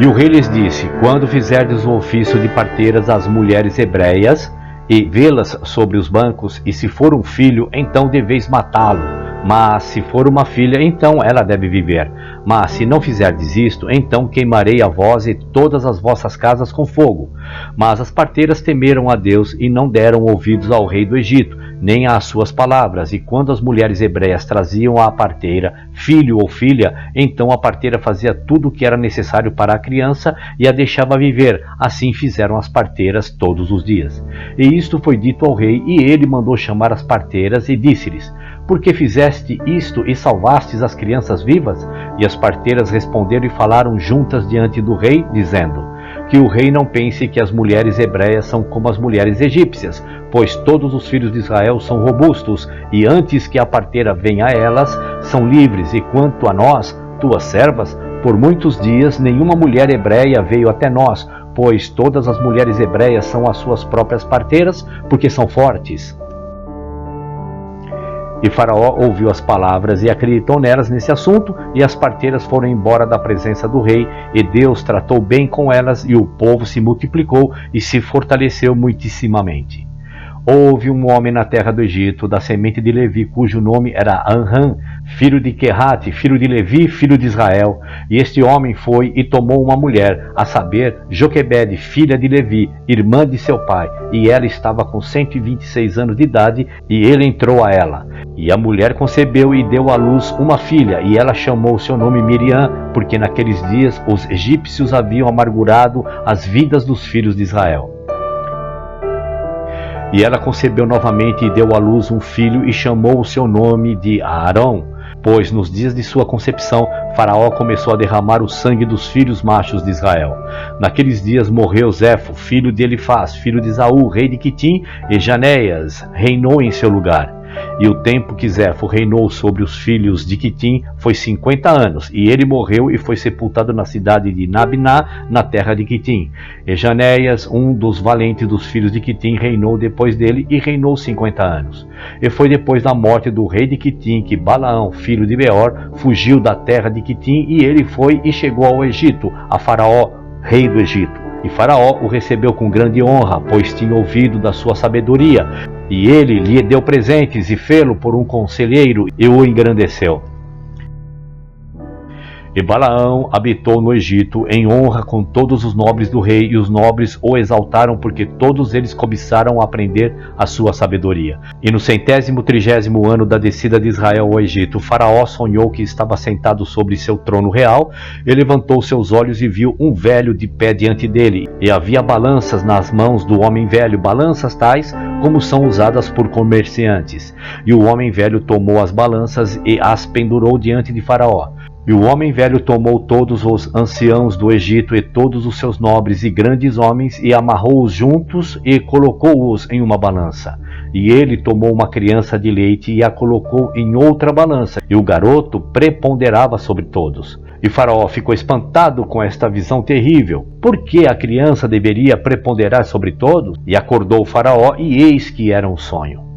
E o rei lhes disse: quando fizerdes o ofício de parteiras às mulheres hebreias, e vê-las sobre os bancos, e se for um filho, então deveis matá-lo. Mas se for uma filha, então ela deve viver. Mas se não fizerdes isto, então queimarei a vós e todas as vossas casas com fogo. Mas as parteiras temeram a Deus e não deram ouvidos ao rei do Egito, nem às suas palavras. E quando as mulheres hebreias traziam à parteira filho ou filha, então a parteira fazia tudo o que era necessário para a criança e a deixava viver. Assim fizeram as parteiras todos os dias. E isto foi dito ao rei, e ele mandou chamar as parteiras e disse-lhes: por que fizeste isto e salvastes as crianças vivas? E as parteiras responderam e falaram juntas diante do rei, dizendo: que o rei não pense que as mulheres hebreias são como as mulheres egípcias, pois todos os filhos de Israel são robustos, e antes que a parteira venha a elas, são livres. E quanto a nós, tuas servas, por muitos dias nenhuma mulher hebreia veio até nós, pois todas as mulheres hebreias são as suas próprias parteiras, porque são fortes. E Faraó ouviu as palavras e acreditou nelas nesse assunto, e as parteiras foram embora da presença do rei, e Deus tratou bem com elas, e o povo se multiplicou e se fortaleceu muitissimamente. Houve um homem na terra do Egito, da semente de Levi, cujo nome era Anrã, filho de Querate, filho de Levi, filho de Israel. E este homem foi e tomou uma mulher, a saber, Joquebede, filha de Levi, irmã de seu pai. E ela estava com 126 anos de idade, e ele entrou a ela. E a mulher concebeu e deu à luz uma filha, e ela chamou seu nome Miriam, porque naqueles dias os egípcios haviam amargurado as vidas dos filhos de Israel. E ela concebeu novamente e deu à luz um filho e chamou o seu nome de Arão, pois nos dias de sua concepção, Faraó começou a derramar o sangue dos filhos machos de Israel. Naqueles dias morreu Zefo, filho de Elifaz, filho de Esaú, rei de Quitim, e Janéias reinou em seu lugar. E o tempo que Zefo reinou sobre os filhos de Quitim foi 50 anos, e ele morreu e foi sepultado na cidade de Nabiná, na terra de Quitim. E Janéias, um dos valentes dos filhos de Quitim, reinou depois dele e reinou 50 anos. E foi depois da morte do rei de Quitim que Balaão, filho de Beor, fugiu da terra de Quitim, e ele foi e chegou ao Egito, a Faraó, rei do Egito. E Faraó o recebeu com grande honra, pois tinha ouvido da sua sabedoria, e ele lhe deu presentes e fê-lo por um conselheiro e o engrandeceu. E Balaão habitou no Egito em honra com todos os nobres do rei, e os nobres o exaltaram porque todos eles cobiçaram aprender a sua sabedoria. E no 130º ano da descida de Israel ao Egito, Faraó sonhou que estava sentado sobre seu trono real, e levantou seus olhos e viu um velho de pé diante dele, e havia balanças nas mãos do homem velho, balanças tais como são usadas por comerciantes. E o homem velho tomou as balanças e as pendurou diante de Faraó. E o homem velho tomou todos os anciãos do Egito e todos os seus nobres e grandes homens e amarrou-os juntos e colocou-os em uma balança. E ele tomou uma criança de leite e a colocou em outra balança, e o garoto preponderava sobre todos. E Faraó ficou espantado com esta visão terrível. Por que a criança deveria preponderar sobre todos? E acordou Faraó, e eis que era um sonho.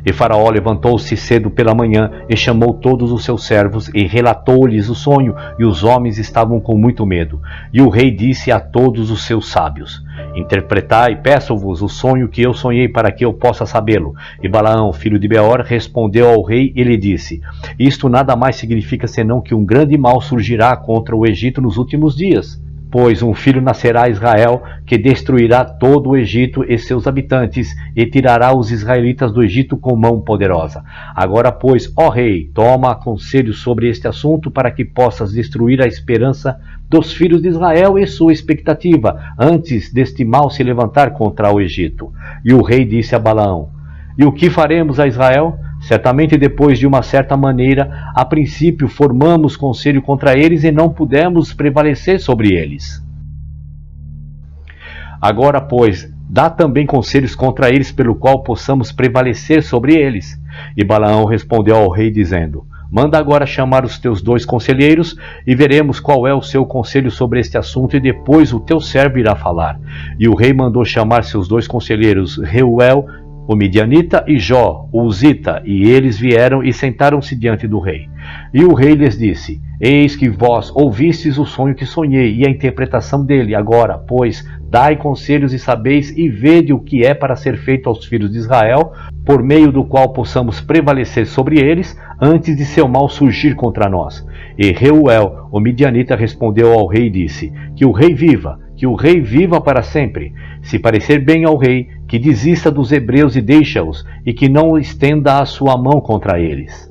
E Faraó levantou-se cedo pela manhã e chamou todos os seus servos e relatou-lhes o sonho, e os homens estavam com muito medo. E o rei disse a todos os seus sábios: interpretai, peço-vos o sonho que eu sonhei, para que eu possa sabê-lo. E Balaão, filho de Beor, respondeu ao rei e lhe disse: isto nada mais significa senão que um grande mal surgirá contra o Egito nos últimos dias. Pois um filho nascerá a Israel, que destruirá todo o Egito e seus habitantes, e tirará os israelitas do Egito com mão poderosa. Agora, pois, ó rei, toma conselho sobre este assunto, para que possas destruir a esperança dos filhos de Israel e sua expectativa, antes deste mal se levantar contra o Egito. E o rei disse a Balaão: e o que faremos a Israel? Certamente depois de uma certa maneira, a princípio formamos conselho contra eles e não pudemos prevalecer sobre eles. Agora, pois, dá também conselhos contra eles, pelo qual possamos prevalecer sobre eles. E Balaão respondeu ao rei, dizendo: manda agora chamar os teus 2 conselheiros, e veremos qual é o seu conselho sobre este assunto, e depois o teu servo irá falar. E o rei mandou chamar seus 2 conselheiros, Reuel, o midianita, e Jó, o uzita, e eles vieram e sentaram-se diante do rei. E o rei lhes disse: eis que vós ouvistes o sonho que sonhei e a interpretação dele. Agora, pois, dai conselhos e sabeis, e vede o que é para ser feito aos filhos de Israel, por meio do qual possamos prevalecer sobre eles, antes de seu mal surgir contra nós. E Reuel, o midianita, respondeu ao rei e disse: que o rei viva para sempre. Se parecer bem ao rei, que desista dos hebreus e deixa-os, e que não estenda a sua mão contra eles.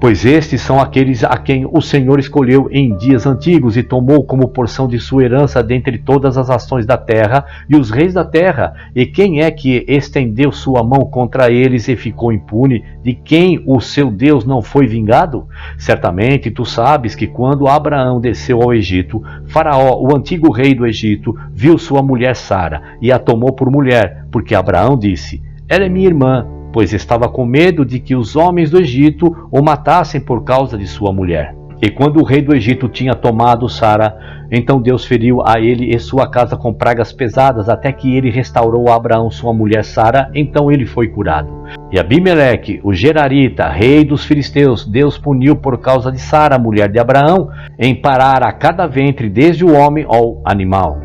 Pois estes são aqueles a quem o Senhor escolheu em dias antigos, e tomou como porção de sua herança dentre todas as nações da terra e os reis da terra. E quem é que estendeu sua mão contra eles e ficou impune? De quem o seu Deus não foi vingado? Certamente tu sabes que quando Abraão desceu ao Egito, Faraó, o antigo rei do Egito, viu sua mulher Sara e a tomou por mulher, porque Abraão disse: ela é minha irmã, pois estava com medo de que os homens do Egito o matassem por causa de sua mulher. E quando o rei do Egito tinha tomado Sara, então Deus feriu a ele e sua casa com pragas pesadas, até que ele restaurou a Abraão sua mulher Sara, então ele foi curado. E Abimeleque, o Gerarita, rei dos filisteus, Deus puniu por causa de Sara, mulher de Abraão, em parar a cada ventre, desde o homem ao animal.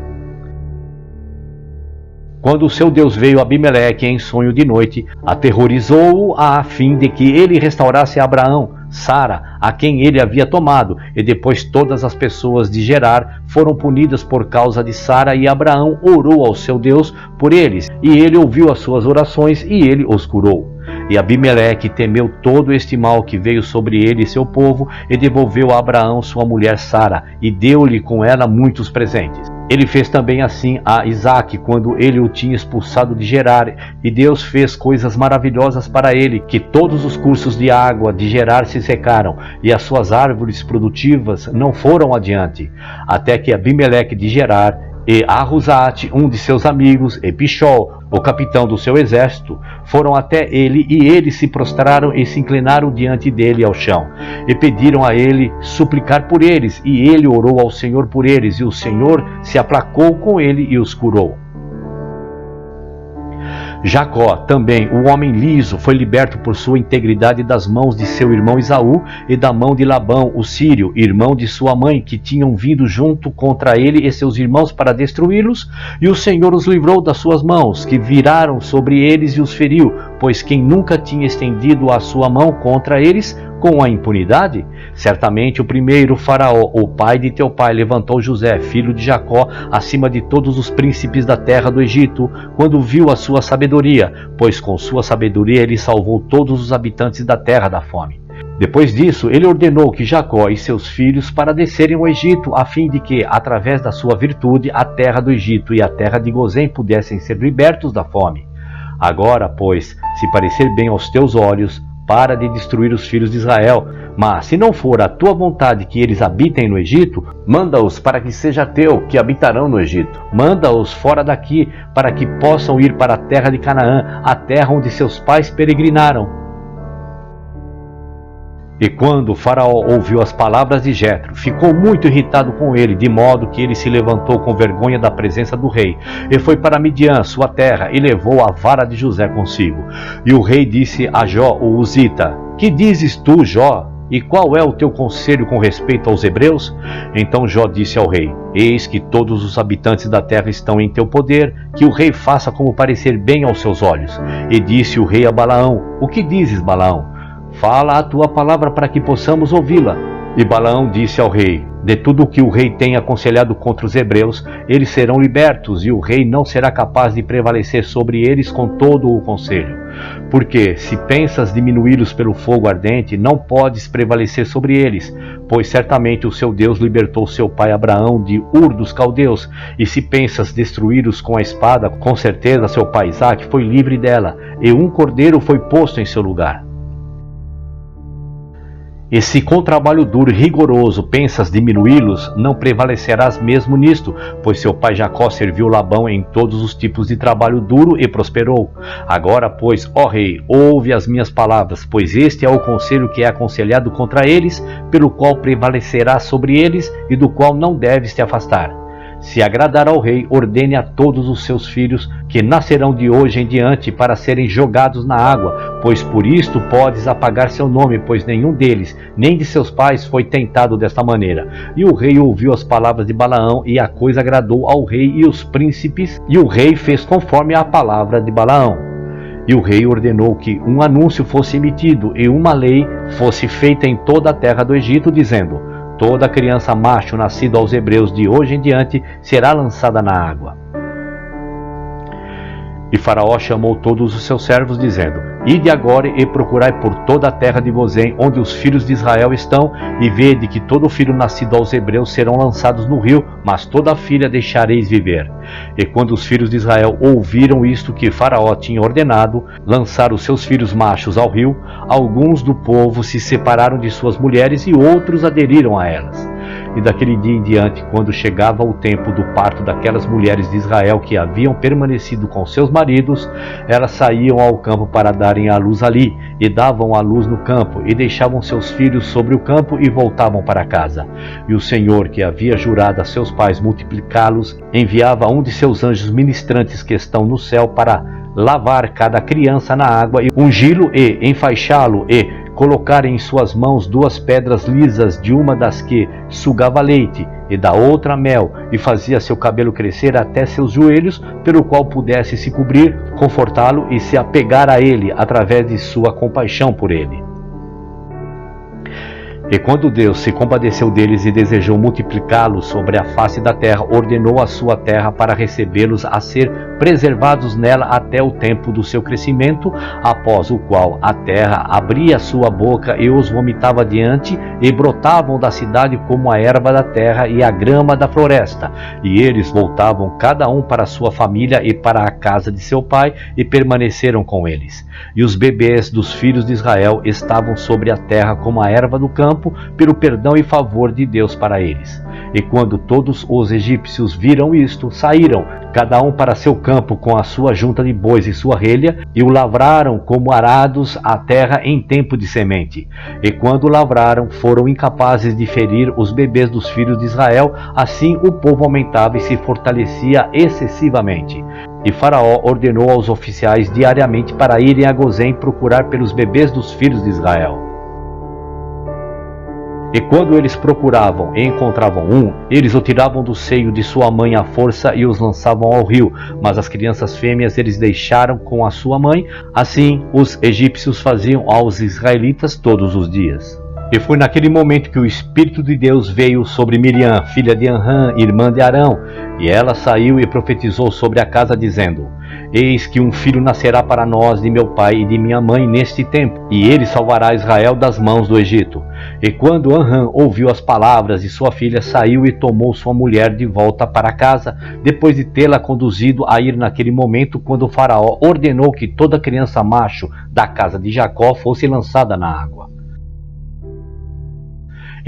Quando o seu Deus veio a Abimeleque em sonho de noite, aterrorizou-o a fim de que ele restaurasse a Abraão, Sara, a quem ele havia tomado, e depois todas as pessoas de Gerar foram punidas por causa de Sara, e Abraão orou ao seu Deus por eles, e ele ouviu as suas orações, e ele os curou. E Abimeleque temeu todo este mal que veio sobre ele e seu povo, e devolveu a Abraão sua mulher Sara, e deu-lhe com ela muitos presentes. Ele fez também assim a Isaque, quando ele o tinha expulsado de Gerar, e Deus fez coisas maravilhosas para ele, que todos os cursos de água de Gerar se secaram, e as suas árvores produtivas não foram adiante, até que Abimeleque de Gerar, e Arruzate, um de seus amigos, e Pichol, o capitão do seu exército, foram até ele, e eles se prostraram e se inclinaram diante dele ao chão, e pediram a ele suplicar por eles, e ele orou ao Senhor por eles, e o Senhor se aplacou com ele e os curou. Jacó, também, o homem liso, foi liberto por sua integridade das mãos de seu irmão Esaú e da mão de Labão, o sírio, irmão de sua mãe, que tinham vindo junto contra ele e seus irmãos para destruí-los, e o Senhor os livrou das suas mãos, que viraram sobre eles e os feriu, pois quem nunca tinha estendido a sua mão contra eles com a impunidade? Certamente o primeiro Faraó, o pai de teu pai, levantou José, filho de Jacó, acima de todos os príncipes da terra do Egito, quando viu a sua sabedoria, pois com sua sabedoria ele salvou todos os habitantes da terra da fome. Depois disso, ele ordenou que Jacó e seus filhos para descerem ao Egito, a fim de que, através da sua virtude, a terra do Egito e a terra de Gozém pudessem ser libertos da fome. Agora, pois, se parecer bem aos teus olhos, para de destruir os filhos de Israel, mas se não for a tua vontade que eles habitem no Egito, manda-os para que seja teu, que habitarão no Egito. Manda-os fora daqui, para que possam ir para a terra de Canaã, a terra onde seus pais peregrinaram. E quando o Faraó ouviu as palavras de Jetro, ficou muito irritado com ele, de modo que ele se levantou com vergonha da presença do rei, e foi para Midian, sua terra, e levou a vara de José consigo. E o rei disse a Jó, o Uzita: Que dizes tu, Jó? E qual é o teu conselho com respeito aos hebreus? Então Jó disse ao rei: Eis que todos os habitantes da terra estão em teu poder, que o rei faça como parecer bem aos seus olhos. E disse o rei a Balaão: O que dizes, Balaão? Fala a tua palavra para que possamos ouvi-la. E Balaão disse ao rei: De tudo o que o rei tem aconselhado contra os hebreus, eles serão libertos, e o rei não será capaz de prevalecer sobre eles com todo o conselho. Porque, se pensas diminuí-los pelo fogo ardente, não podes prevalecer sobre eles, pois certamente o seu Deus libertou seu pai Abraão de Ur dos Caldeus, e se pensas destruí-los com a espada, com certeza seu pai Isaque foi livre dela, e um cordeiro foi posto em seu lugar. E se com trabalho duro e rigoroso pensas diminuí-los, não prevalecerás mesmo nisto, pois seu pai Jacó serviu Labão em todos os tipos de trabalho duro e prosperou. Agora, pois, ó rei, ouve as minhas palavras, pois este é o conselho que é aconselhado contra eles, pelo qual prevalecerás sobre eles e do qual não deves te afastar. Se agradar ao rei, ordene a todos os seus filhos que nascerão de hoje em diante para serem jogados na água, pois por isto podes apagar seu nome, pois nenhum deles, nem de seus pais, foi tentado desta maneira. E o rei ouviu as palavras de Balaão, e a coisa agradou ao rei e os príncipes, e o rei fez conforme a palavra de Balaão. E o rei ordenou que um anúncio fosse emitido e uma lei fosse feita em toda a terra do Egito, dizendo: Toda criança macho nascido aos hebreus de hoje em diante será lançada na água. E Faraó chamou todos os seus servos, dizendo: Ide agora e procurai por toda a terra de Gozém, onde os filhos de Israel estão, e vede que todo filho nascido aos hebreus serão lançados no rio, mas toda filha deixareis viver. E quando os filhos de Israel ouviram isto que Faraó tinha ordenado, lançar os seus filhos machos ao rio, alguns do povo se separaram de suas mulheres e outros aderiram a elas. E daquele dia em diante, quando chegava o tempo do parto daquelas mulheres de Israel que haviam permanecido com seus maridos, elas saíam ao campo para darem à luz ali, e davam à luz no campo, e deixavam seus filhos sobre o campo e voltavam para casa. E o Senhor, que havia jurado a seus pais multiplicá-los, enviava um de seus anjos ministrantes que estão no céu para lavar cada criança na água, e ungí-lo e enfaixá-lo, e colocar em suas mãos 2 pedras lisas, de uma das que sugava leite e da outra mel, e fazia seu cabelo crescer até seus joelhos, pelo qual pudesse se cobrir, confortá-lo e se apegar a ele através de sua compaixão por ele. E quando Deus se compadeceu deles e desejou multiplicá-los sobre a face da terra, ordenou a sua terra para recebê-los a ser preservados nela até o tempo do seu crescimento, após o qual a terra abria sua boca e os vomitava diante, e brotavam da cidade como a erva da terra e a grama da floresta. E eles voltavam cada um para sua família e para a casa de seu pai, e permaneceram com eles. E os bebês dos filhos de Israel estavam sobre a terra como a erva do campo, pelo perdão e favor de Deus para eles. E quando todos os egípcios viram isto, saíram, cada um para seu campo com a sua junta de bois e sua relha, e o lavraram como arados a terra em tempo de semente. E quando lavraram, foram incapazes de ferir os bebês dos filhos de Israel, assim o povo aumentava e se fortalecia excessivamente. E Faraó ordenou aos oficiais diariamente para irem a Gozém procurar pelos bebês dos filhos de Israel. E quando eles procuravam e encontravam um, eles o tiravam do seio de sua mãe à força e os lançavam ao rio. Mas as crianças fêmeas eles deixaram com a sua mãe. Assim os egípcios faziam aos israelitas todos os dias. E foi naquele momento que o Espírito de Deus veio sobre Miriam, filha de Anrã, irmã de Arão. E ela saiu e profetizou sobre a casa, dizendo: Eis que um filho nascerá para nós de meu pai e de minha mãe neste tempo, e ele salvará Israel das mãos do Egito. E quando Anrã ouviu as palavras de sua filha, saiu e tomou sua mulher de volta para casa, depois de tê-la conduzido a ir naquele momento quando o Faraó ordenou que toda criança macho da casa de Jacó fosse lançada na água.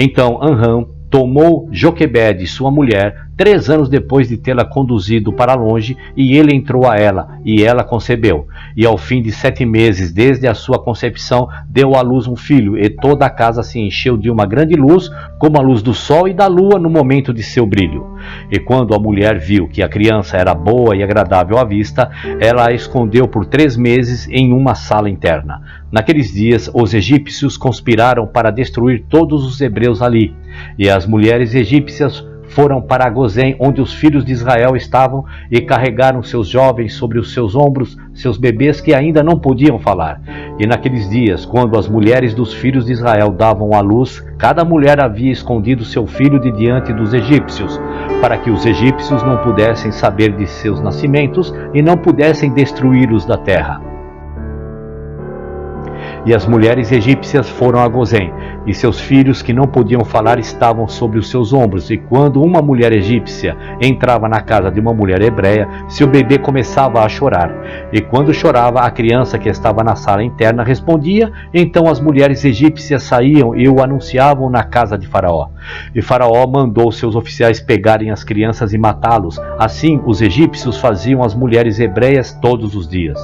Então Anrã tomou Joquebede, sua mulher, 3 anos depois de tê-la conduzido para longe, e ele entrou a ela, e ela concebeu. E ao fim de 7 meses, desde a sua concepção, deu à luz um filho, e toda a casa se encheu de uma grande luz, como a luz do sol e da lua no momento de seu brilho. E quando a mulher viu que a criança era boa e agradável à vista, ela a escondeu por 3 meses em uma sala interna. Naqueles dias, os egípcios conspiraram para destruir todos os hebreus ali, e as mulheres egípcias foram para Gozém, onde os filhos de Israel estavam, e carregaram seus jovens sobre os seus ombros, seus bebês que ainda não podiam falar. E naqueles dias, quando as mulheres dos filhos de Israel davam à luz, cada mulher havia escondido seu filho de diante dos egípcios, para que os egípcios não pudessem saber de seus nascimentos e não pudessem destruí-los da terra. E as mulheres egípcias foram a Gozém, e seus filhos que não podiam falar estavam sobre os seus ombros. E quando uma mulher egípcia entrava na casa de uma mulher hebreia, seu bebê começava a chorar. E quando chorava, a criança que estava na sala interna respondia. Então as mulheres egípcias saíam e o anunciavam na casa de Faraó. E Faraó mandou seus oficiais pegarem as crianças e matá-los. Assim os egípcios faziam às mulheres hebreias todos os dias.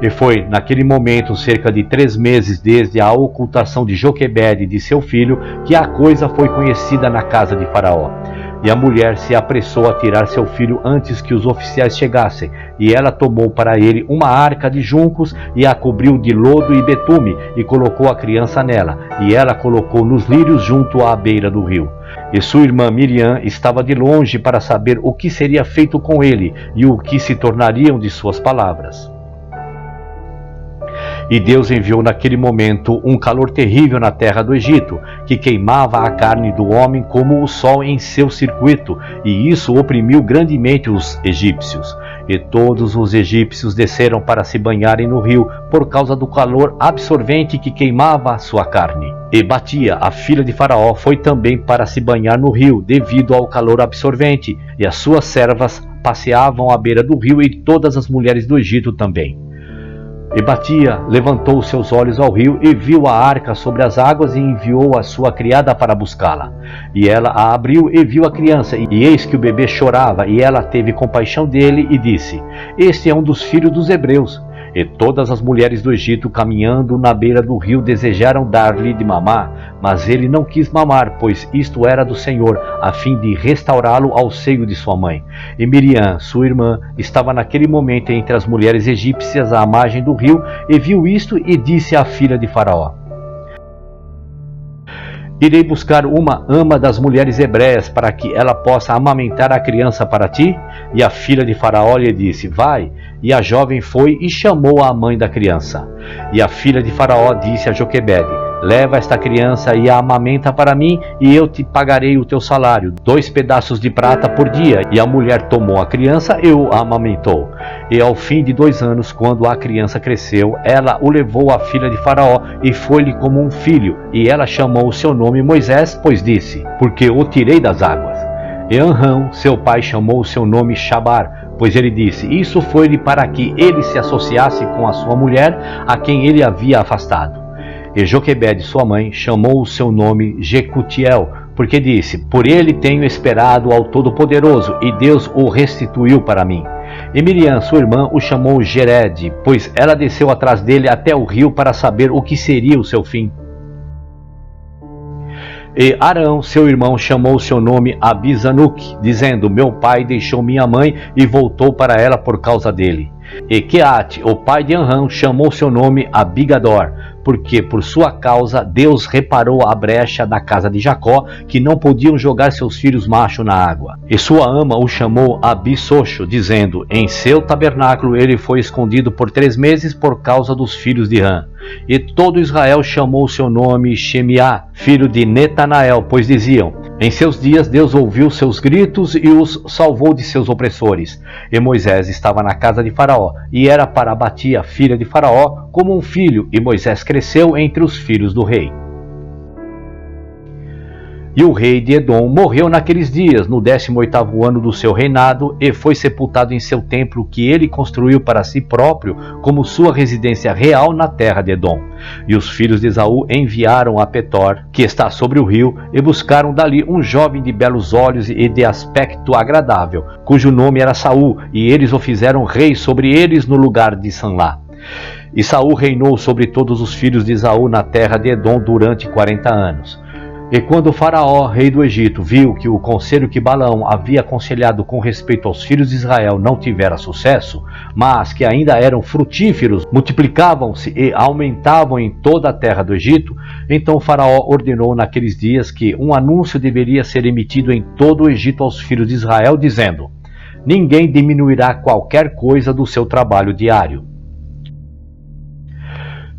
E foi naquele momento, cerca de 3 meses desde a ocultação de Joquebede de seu filho, que a coisa foi conhecida na casa de Faraó. E a mulher se apressou a tirar seu filho antes que os oficiais chegassem, e ela tomou para ele uma arca de juncos e a cobriu de lodo e betume, e colocou a criança nela, e ela colocou nos lírios junto à beira do rio. E sua irmã Miriam estava de longe para saber o que seria feito com ele, e o que se tornariam de suas palavras. E Deus enviou naquele momento um calor terrível na terra do Egito, que queimava a carne do homem como o sol em seu circuito, e isso oprimiu grandemente os egípcios. E todos os egípcios desceram para se banharem no rio, por causa do calor absorvente que queimava a sua carne. E Batia, a filha de Faraó, foi também para se banhar no rio, devido ao calor absorvente, e as suas servas passeavam à beira do rio, e todas as mulheres do Egito também. E Batia levantou seus olhos ao rio e viu a arca sobre as águas, e enviou a sua criada para buscá-la. E ela a abriu e viu a criança, e eis que o bebê chorava, e ela teve compaixão dele e disse: Este é um dos filhos dos hebreus. E todas as mulheres do Egito, caminhando na beira do rio, desejaram dar-lhe de mamar, mas ele não quis mamar, pois isto era do Senhor, a fim de restaurá-lo ao seio de sua mãe. E Miriam, sua irmã, estava naquele momento entre as mulheres egípcias à margem do rio, e viu isto e disse à filha de Faraó: Irei buscar uma ama das mulheres hebreias, para que ela possa amamentar a criança para ti? E a filha de Faraó lhe disse: Vai. E a jovem foi e chamou a mãe da criança. E a filha de Faraó disse a Joquebede: leva esta criança e a amamenta para mim, e eu te pagarei o teu salário, 2 pedaços de prata por dia. E a mulher tomou a criança e o amamentou. E ao fim de 2 anos, quando a criança cresceu, ela o levou à filha de Faraó, e foi-lhe como um filho. E ela chamou o seu nome Moisés, pois disse: porque o tirei das águas. E Amrão, seu pai, chamou o seu nome Shabar, pois ele disse: isso foi-lhe para que ele se associasse com a sua mulher, a quem ele havia afastado. E Joquebede, sua mãe, chamou o seu nome Jecutiel, porque disse: por ele tenho esperado ao Todo-Poderoso, e Deus o restituiu para mim. E Miriam, sua irmã, o chamou Jered, pois ela desceu atrás dele até o rio para saber o que seria o seu fim. E Arão, seu irmão, chamou seu nome Abizanuque, dizendo: meu pai deixou minha mãe e voltou para ela por causa dele. E Queate, o pai de Amrão, chamou seu nome Abigador, porque por sua causa Deus reparou a brecha da casa de Jacó, que não podiam jogar seus filhos machos na água. E sua ama o chamou Abissocho, dizendo: em seu tabernáculo ele foi escondido por 3 meses por causa dos filhos de Rã. E todo Israel chamou seu nome Shemiá, filho de Netanael, pois diziam: em seus dias Deus ouviu seus gritos e os salvou de seus opressores. E Moisés estava na casa de Faraó, e era para Abatia, filha de Faraó, como um filho, e Moisés cresceu entre os filhos do rei. E o rei de Edom morreu naqueles dias, no 18º ano do seu reinado, e foi sepultado em seu templo que ele construiu para si próprio, como sua residência real na terra de Edom. E os filhos de Esaú enviaram a Petor, que está sobre o rio, e buscaram dali um jovem de belos olhos e de aspecto agradável, cujo nome era Saul, e eles o fizeram rei sobre eles no lugar de Sanlá. E Saul reinou sobre todos os filhos de Esaú na terra de Edom durante 40 anos. E quando o Faraó, rei do Egito, viu que o conselho que Balaão havia aconselhado com respeito aos filhos de Israel não tivera sucesso, mas que ainda eram frutíferos, multiplicavam-se e aumentavam em toda a terra do Egito, então o Faraó ordenou naqueles dias que um anúncio deveria ser emitido em todo o Egito aos filhos de Israel, dizendo: ninguém diminuirá qualquer coisa do seu trabalho diário.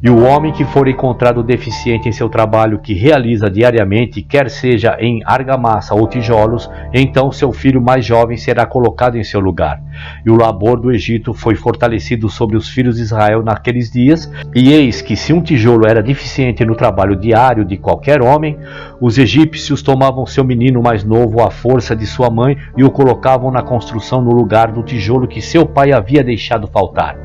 E o homem que for encontrado deficiente em seu trabalho que realiza diariamente, quer seja em argamassa ou tijolos, então seu filho mais jovem será colocado em seu lugar. E o labor do Egito foi fortalecido sobre os filhos de Israel naqueles dias, e eis que se um tijolo era deficiente no trabalho diário de qualquer homem, os egípcios tomavam seu menino mais novo à força de sua mãe e o colocavam na construção no lugar do tijolo que seu pai havia deixado faltar.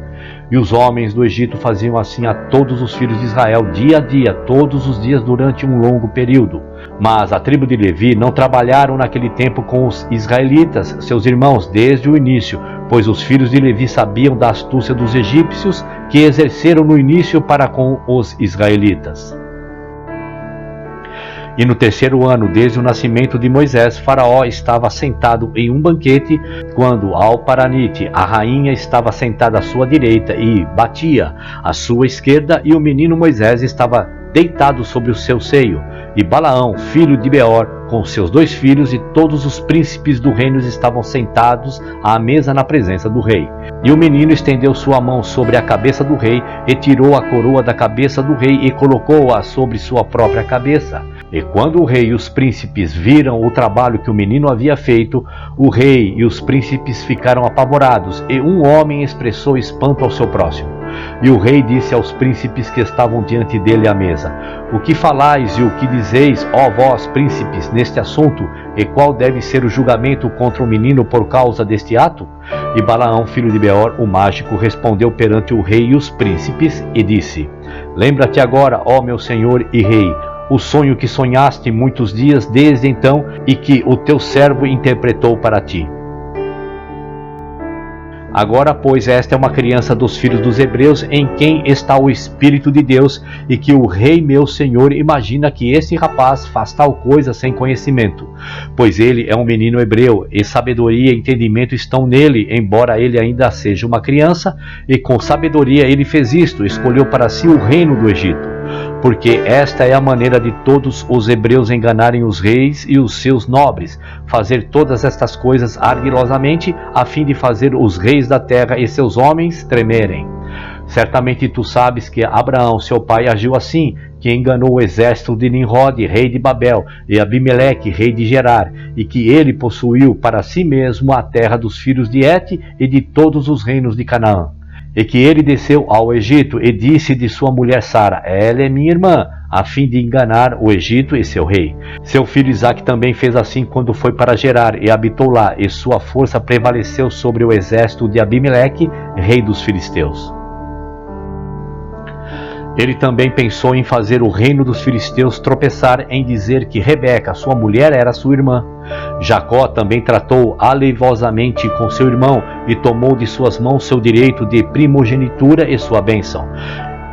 E os homens do Egito faziam assim a todos os filhos de Israel, dia a dia, todos os dias durante um longo período. Mas a tribo de Levi não trabalharam naquele tempo com os israelitas, seus irmãos, desde o início, pois os filhos de Levi sabiam da astúcia dos egípcios que exerceram no início para com os israelitas. E no 3º ano, desde o nascimento de Moisés, Faraó estava sentado em um banquete, quando Alparanite, a rainha, estava sentada à sua direita e batia à sua esquerda, e o menino Moisés estava deitado sobre o seu seio. E Balaão, filho de Beor, com seus 2 filhos e todos os príncipes do reino estavam sentados à mesa na presença do rei. E o menino estendeu sua mão sobre a cabeça do rei, e tirou a coroa da cabeça do rei e colocou-a sobre sua própria cabeça. E quando o rei e os príncipes viram o trabalho que o menino havia feito, o rei e os príncipes ficaram apavorados, e um homem expressou espanto ao seu próximo. E o rei disse aos príncipes que estavam diante dele à mesa: o que falais e o que dizeis, ó vós, príncipes, neste assunto, e qual deve ser o julgamento contra o menino por causa deste ato? E Balaão, filho de Beor, o mágico, respondeu perante o rei e os príncipes, e disse: lembra-te agora, ó meu senhor e rei, o sonho que sonhaste muitos dias desde então, e que o teu servo interpretou para ti. Agora, pois, esta é uma criança dos filhos dos hebreus, em quem está o Espírito de Deus, e que o rei meu senhor imagina que este rapaz faz tal coisa sem conhecimento. Pois ele é um menino hebreu, e sabedoria e entendimento estão nele, embora ele ainda seja uma criança, e com sabedoria ele fez isto, escolheu para si o reino do Egito. Porque esta é a maneira de todos os hebreus enganarem os reis e os seus nobres, fazer todas estas coisas ardilosamente, a fim de fazer os reis da terra e seus homens tremerem. Certamente tu sabes que Abraão, seu pai, agiu assim, que enganou o exército de Nimrod, rei de Babel, e Abimeleque, rei de Gerar, e que ele possuiu para si mesmo a terra dos filhos de Et e de todos os reinos de Canaã. E que ele desceu ao Egito e disse de sua mulher Sara: ela é minha irmã, a fim de enganar o Egito e seu rei. Seu filho Isaque também fez assim quando foi para Gerar e habitou lá, e sua força prevaleceu sobre o exército de Abimeleque, rei dos filisteus. Ele também pensou em fazer o reino dos filisteus tropeçar em dizer que Rebeca, sua mulher, era sua irmã. Jacó também tratou aleivosamente com seu irmão e tomou de suas mãos seu direito de primogenitura e sua bênção.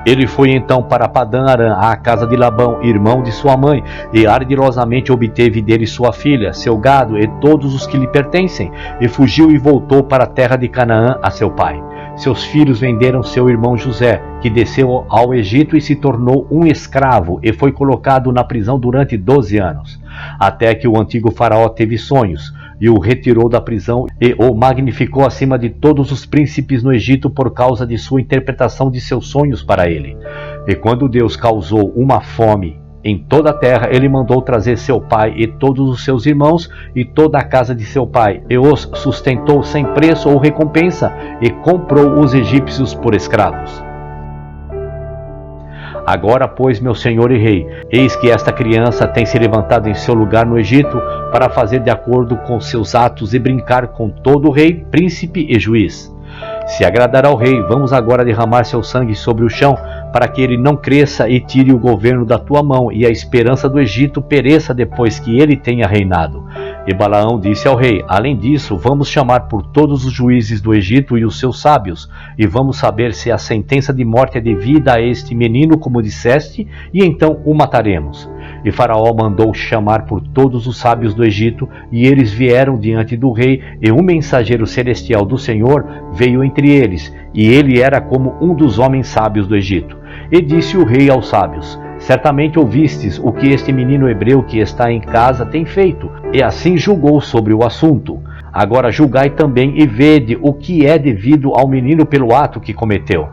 Ele foi então para Padã Arã, à casa de Labão, irmão de sua mãe, e ardilosamente obteve dele sua filha, seu gado e todos os que lhe pertencem, e fugiu e voltou para a terra de Canaã a seu pai. Seus filhos venderam seu irmão José, que desceu ao Egito e se tornou um escravo, e foi colocado na prisão durante 12 anos, até que o antigo faraó teve sonhos, e o retirou da prisão e o magnificou acima de todos os príncipes no Egito por causa de sua interpretação de seus sonhos para ele. E quando Deus causou uma fome em toda a terra, ele mandou trazer seu pai e todos os seus irmãos e toda a casa de seu pai, e os sustentou sem preço ou recompensa, e comprou os egípcios por escravos. Agora, pois, meu senhor e rei, eis que esta criança tem se levantado em seu lugar no Egito para fazer de acordo com seus atos e brincar com todo rei, príncipe e juiz. Se agradar ao rei, vamos agora derramar seu sangue sobre o chão, para que ele não cresça e tire o governo da tua mão, e a esperança do Egito pereça depois que ele tenha reinado. E Balaão disse ao rei: além disso, vamos chamar por todos os juízes do Egito e os seus sábios, e vamos saber se a sentença de morte é devida a este menino, como disseste, e então o mataremos. E Faraó mandou chamar por todos os sábios do Egito, e eles vieram diante do rei, e um mensageiro celestial do Senhor veio entre eles, e ele era como um dos homens sábios do Egito. E disse o rei aos sábios: certamente ouvistes o que este menino hebreu que está em casa tem feito, e assim julgou sobre o assunto. Agora julgai também e vede o que é devido ao menino pelo ato que cometeu.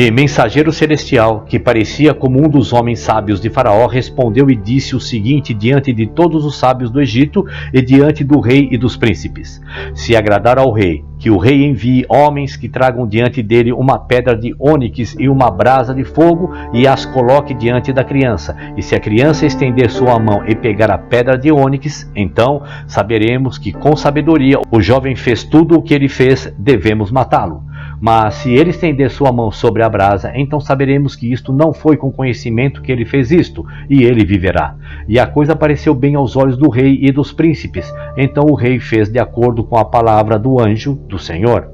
E mensageiro celestial, que parecia como um dos homens sábios de Faraó, respondeu e disse o seguinte diante de todos os sábios do Egito e diante do rei e dos príncipes: se agradar ao rei, que o rei envie homens que tragam diante dele uma pedra de ônix e uma brasa de fogo, e as coloque diante da criança. E se a criança estender sua mão e pegar a pedra de ônix, então saberemos que com sabedoria o jovem fez tudo o que ele fez, devemos matá-lo. Mas se ele estender sua mão sobre a brasa, então saberemos que isto não foi com conhecimento que ele fez isto, e ele viverá. E a coisa pareceu bem aos olhos do rei e dos príncipes. Então o rei fez de acordo com a palavra do anjo do Senhor.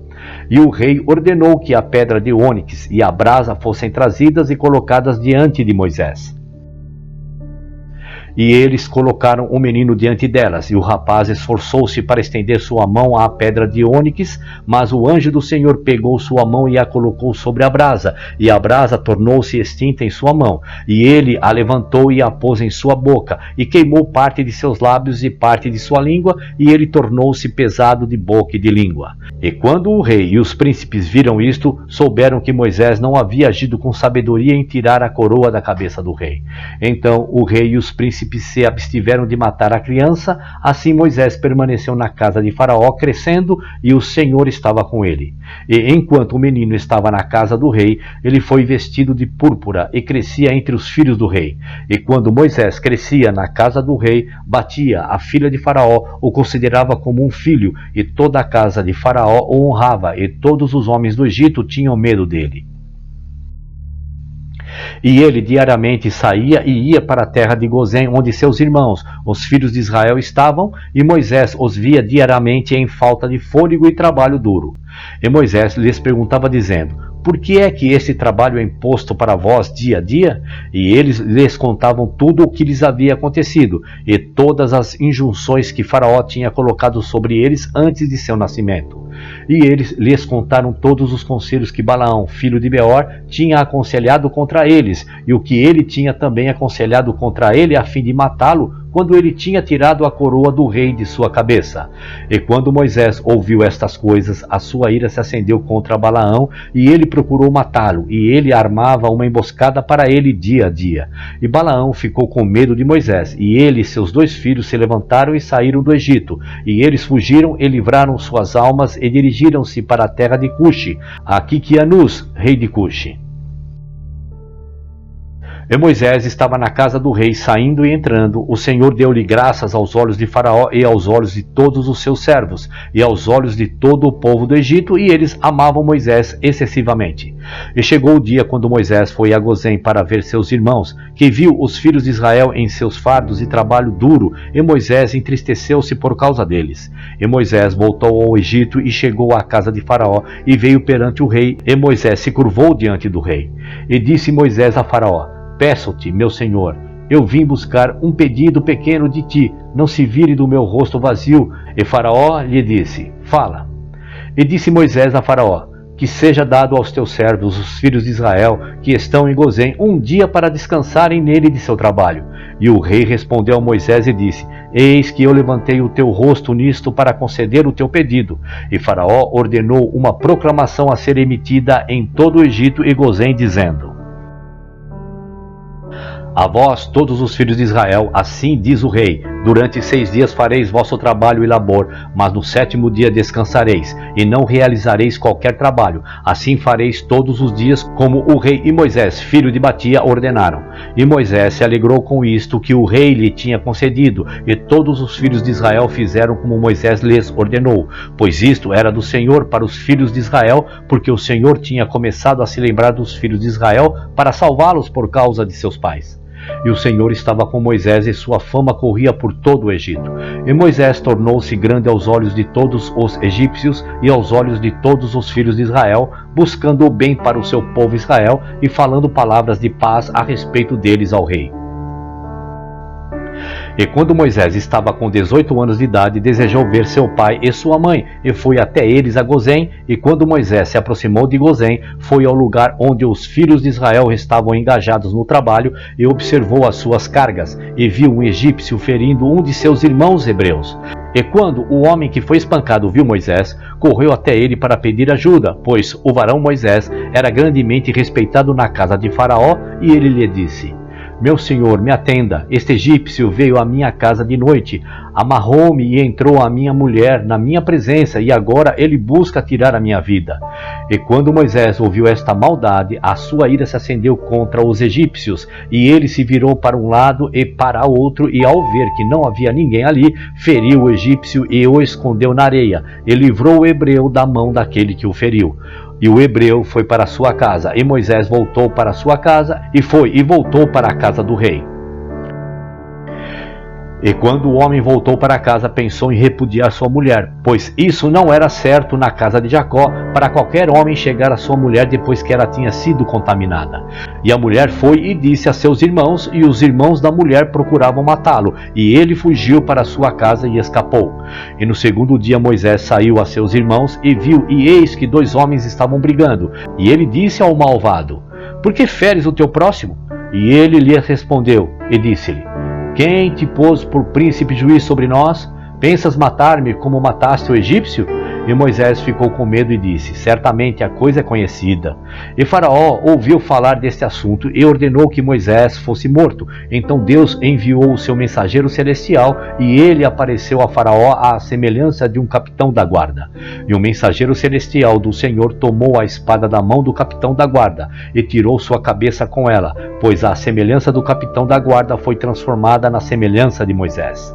E o rei ordenou que a pedra de ônix e a brasa fossem trazidas e colocadas diante de Moisés. E eles colocaram o menino diante delas, e o rapaz esforçou-se para estender sua mão à pedra de ônix, mas o anjo do Senhor pegou sua mão e a colocou sobre a brasa, e a brasa tornou-se extinta em sua mão, e ele a levantou e a pôs em sua boca, e queimou parte de seus lábios e parte de sua língua, e ele tornou-se pesado de boca e de língua. E quando o rei e os príncipes viram isto, souberam que Moisés não havia agido com sabedoria em tirar a coroa da cabeça do rei. Então o rei e os príncipes se abstiveram de matar a criança. Assim Moisés permaneceu na casa de Faraó, crescendo, e o Senhor estava com ele. E enquanto o menino estava na casa do rei, ele foi vestido de púrpura e crescia entre os filhos do rei. E quando Moisés crescia na casa do rei, Batia, a filha de Faraó, o considerava como um filho, e toda a casa de Faraó o honrava, e todos os homens do Egito tinham medo dele. E ele diariamente saía e ia para a terra de Gozém, onde seus irmãos, os filhos de Israel, estavam, e Moisés os via diariamente em falta de fôlego e trabalho duro. E Moisés lhes perguntava, dizendo: por que é que este trabalho é imposto para vós dia a dia? E eles lhes contavam tudo o que lhes havia acontecido, e todas as injunções que Faraó tinha colocado sobre eles antes de seu nascimento. E eles lhes contaram todos os conselhos que Balaão, filho de Beor, tinha aconselhado contra eles, e o que ele tinha também aconselhado contra ele a fim de matá-lo, quando ele tinha tirado a coroa do rei de sua cabeça. E quando Moisés ouviu estas coisas, a sua ira se acendeu contra Balaão, e ele procurou matá-lo, e ele armava uma emboscada para ele dia a dia. E Balaão ficou com medo de Moisés, e ele e seus 2 filhos se levantaram e saíram do Egito, e eles fugiram e livraram suas almas e dirigiram-se para a terra de Cuxi, a Quiquianus, rei de Cuxi. E Moisés estava na casa do rei, saindo e entrando. O Senhor deu-lhe graças aos olhos de Faraó e aos olhos de todos os seus servos, e aos olhos de todo o povo do Egito, e eles amavam Moisés excessivamente. E chegou o dia quando Moisés foi a Gozém para ver seus irmãos, que viu os filhos de Israel em seus fardos e trabalho duro, e Moisés entristeceu-se por causa deles. E Moisés voltou ao Egito e chegou à casa de Faraó, e veio perante o rei, e Moisés se curvou diante do rei. E disse Moisés a Faraó: Peço-te, meu senhor, eu vim buscar um pedido pequeno de ti, não se vire do meu rosto vazio. E Faraó lhe disse: Fala. E disse Moisés a Faraó: Que seja dado aos teus servos, os filhos de Israel, que estão em Gozém, um dia para descansarem nele de seu trabalho. E o rei respondeu a Moisés e disse: Eis que eu levantei o teu rosto nisto para conceder o teu pedido. E Faraó ordenou uma proclamação a ser emitida em todo o Egito e Gozém, dizendo: A vós, todos os filhos de Israel, assim diz o rei: durante 6 dias fareis vosso trabalho e labor, mas no 7º dia descansareis, e não realizareis qualquer trabalho. Assim fareis todos os dias, como o rei e Moisés, filho de Batia, ordenaram. E Moisés se alegrou com isto que o rei lhe tinha concedido, e todos os filhos de Israel fizeram como Moisés lhes ordenou, pois isto era do Senhor para os filhos de Israel, porque o Senhor tinha começado a se lembrar dos filhos de Israel para salvá-los por causa de seus pais. E o Senhor estava com Moisés, e sua fama corria por todo o Egito. E Moisés tornou-se grande aos olhos de todos os egípcios e aos olhos de todos os filhos de Israel, buscando o bem para o seu povo Israel e falando palavras de paz a respeito deles ao rei. E quando Moisés estava com 18 anos de idade, desejou ver seu pai e sua mãe, e foi até eles a Gozém. E quando Moisés se aproximou de Gozém, foi ao lugar onde os filhos de Israel estavam engajados no trabalho, e observou as suas cargas, e viu um egípcio ferindo um de seus irmãos hebreus. E quando o homem que foi espancado viu Moisés, correu até ele para pedir ajuda, pois o varão Moisés era grandemente respeitado na casa de Faraó, e ele lhe disse: Meu senhor, me atenda, este egípcio veio à minha casa de noite, amarrou-me e entrou a minha mulher na minha presença, e agora ele busca tirar a minha vida. E quando Moisés ouviu esta maldade, a sua ira se acendeu contra os egípcios, e ele se virou para um lado e para outro, e ao ver que não havia ninguém ali, feriu o egípcio e o escondeu na areia, e livrou o hebreu da mão daquele que o feriu. E o hebreu foi para sua casa, e Moisés voltou para sua casa, e voltou para a casa do rei. E quando o homem voltou para casa, pensou em repudiar sua mulher, pois isso não era certo na casa de Jacó, para qualquer homem chegar a sua mulher depois que ela tinha sido contaminada. E a mulher foi e disse a seus irmãos, e os irmãos da mulher procuravam matá-lo, e ele fugiu para sua casa e escapou. E no 2º dia Moisés saiu a seus irmãos, e viu, e eis que 2 homens estavam brigando. E ele disse ao malvado: Por que feres o teu próximo? E ele lhe respondeu, e disse-lhe: Quem te pôs por príncipe juiz sobre nós? Pensas matar-me como mataste o egípcio? E Moisés ficou com medo e disse: Certamente a coisa é conhecida. E Faraó ouviu falar deste assunto e ordenou que Moisés fosse morto. Então Deus enviou o seu mensageiro celestial, e ele apareceu a Faraó à semelhança de um capitão da guarda. E o mensageiro celestial do Senhor tomou a espada da mão do capitão da guarda e tirou sua cabeça com ela, pois a semelhança do capitão da guarda foi transformada na semelhança de Moisés.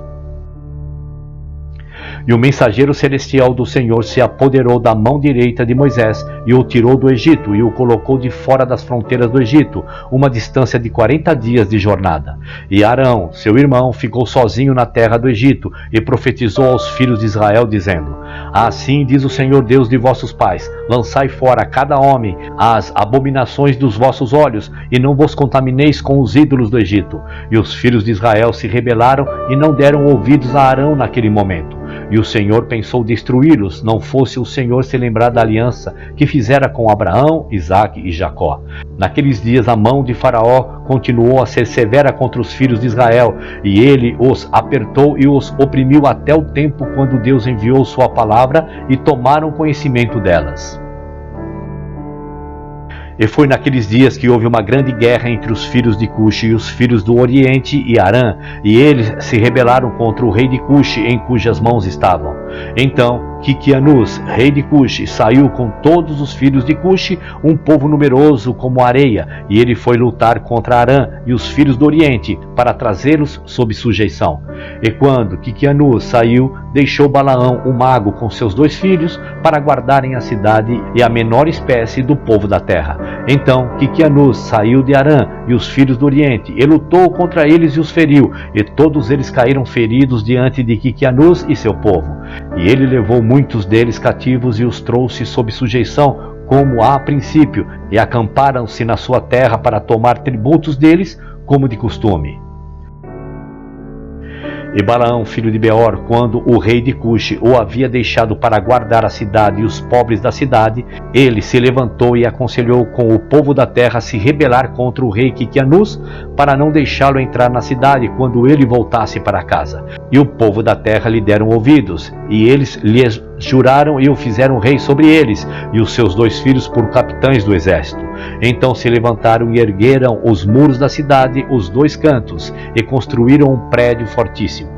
E o mensageiro celestial do Senhor se apoderou da mão direita de Moisés e o tirou do Egito e o colocou de fora das fronteiras do Egito, uma distância de 40 dias de jornada. E Arão, seu irmão, ficou sozinho na terra do Egito e profetizou aos filhos de Israel, dizendo: Assim diz o Senhor Deus de vossos pais: Lançai fora cada homem as abominações dos vossos olhos, e não vos contamineis com os ídolos do Egito. E os filhos de Israel se rebelaram e não deram ouvidos a Arão naquele momento. E o Senhor pensou destruí-los, não fosse o Senhor se lembrar da aliança que fizera com Abraão, Isaque e Jacó. Naqueles dias a mão de Faraó continuou a ser severa contra os filhos de Israel, e ele os apertou e os oprimiu até o tempo quando Deus enviou sua palavra e tomaram conhecimento delas. E foi naqueles dias que houve uma grande guerra entre os filhos de Cuxi e os filhos do Oriente e Arã, e eles se rebelaram contra o rei de Cuxi, em cujas mãos estavam. Então Quiquianus, rei de Cuxi, saiu com todos os filhos de Cuxi, um povo numeroso como a areia, e ele foi lutar contra Arã e os filhos do Oriente, para trazê-los sob sujeição. E quando Quiquianus saiu, deixou Balaão, o mago, com seus 2 filhos, para guardarem a cidade e a menor espécie do povo da terra. Então Quiquianus saiu de Arã e os filhos do Oriente, e lutou contra eles e os feriu, e todos eles caíram feridos diante de Quiquianus e seu povo. E ele levou muitos deles cativos e os trouxe sob sujeição, como a princípio, e acamparam-se na sua terra para tomar tributos deles, como de costume. E Balaão, filho de Beor, quando o rei de Cuxi o havia deixado para guardar a cidade e os pobres da cidade, ele se levantou e aconselhou com o povo da terra a se rebelar contra o rei Quiquianus, para não deixá-lo entrar na cidade quando ele voltasse para casa. E o povo da terra lhe deram ouvidos, e eles lhes juraram e o fizeram rei sobre eles, e os seus 2 filhos por capitães do exército. Então se levantaram e ergueram os muros da cidade, os 2 cantos, e construíram um prédio fortíssimo.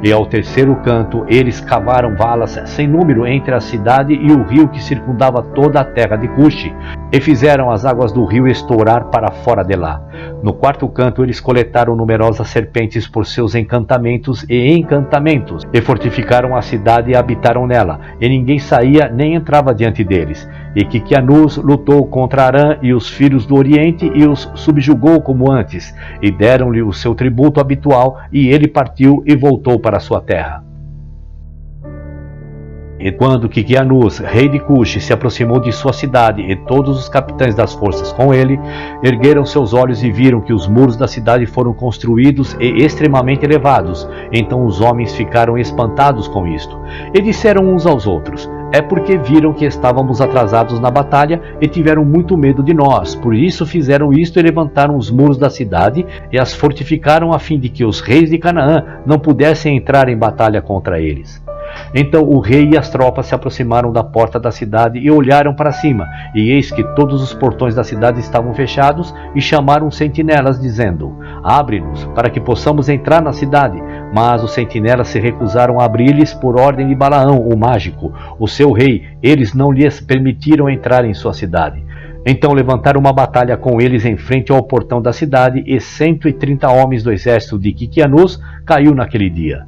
E ao terceiro canto eles cavaram valas sem número entre a cidade e o rio que circundava toda a terra de Cuxi, e fizeram as águas do rio estourar para fora de lá. No quarto canto eles coletaram numerosas serpentes por seus encantamentos, e fortificaram a cidade e habitaram nela, e ninguém saía nem entrava diante deles. E Quiquianus lutou contra Arã e os filhos do Oriente e os subjugou como antes, e deram-lhe o seu tributo habitual, e ele partiu e voltou para sua terra. E quando Quiquianus, rei de Cuxi, se aproximou de sua cidade e todos os capitães das forças com ele, ergueram seus olhos e viram que os muros da cidade foram construídos e extremamente elevados. Então os homens ficaram espantados com isto, e disseram uns aos outros: é porque viram que estávamos atrasados na batalha e tiveram muito medo de nós. Por isso fizeram isto e levantaram os muros da cidade e as fortificaram a fim de que os reis de Canaã não pudessem entrar em batalha contra eles. Então o rei e as tropas se aproximaram da porta da cidade e olharam para cima, e eis que todos os portões da cidade estavam fechados, e chamaram sentinelas, dizendo: abre-nos, para que possamos entrar na cidade. Mas os sentinelas se recusaram a abrir-lhes por ordem de Balaão, o mágico, o seu rei. Eles não lhes permitiram entrar em sua cidade. Então levantaram uma batalha com eles em frente ao portão da cidade, e 130 homens do exército de Quiquianus caiu naquele dia.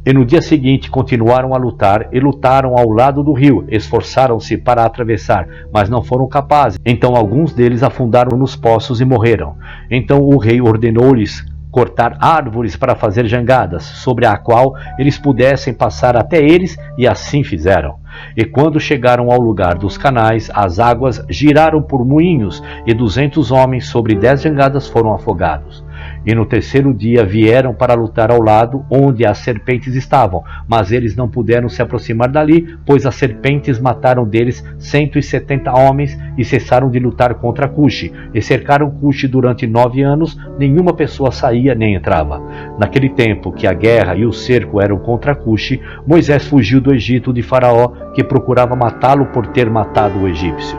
E no dia seguinte continuaram a lutar, e lutaram ao lado do rio, esforçaram-se para atravessar, mas não foram capazes. Então alguns deles afundaram nos poços e morreram. Então o rei ordenou-lhes cortar árvores para fazer jangadas, sobre a qual eles pudessem passar até eles, e assim fizeram. E quando chegaram ao lugar dos canais, as águas giraram por moinhos, e 200 homens sobre 10 jangadas foram afogados. E no terceiro dia vieram para lutar ao lado onde as serpentes estavam, mas eles não puderam se aproximar dali, pois as serpentes mataram deles 170 homens, e cessaram de lutar contra Cuxi, e cercaram Cuxi durante 9 anos, nenhuma pessoa saía nem entrava. Naquele tempo que a guerra e o cerco eram contra Cuxi, Moisés fugiu do Egito de Faraó, que procurava matá-lo por ter matado o egípcio.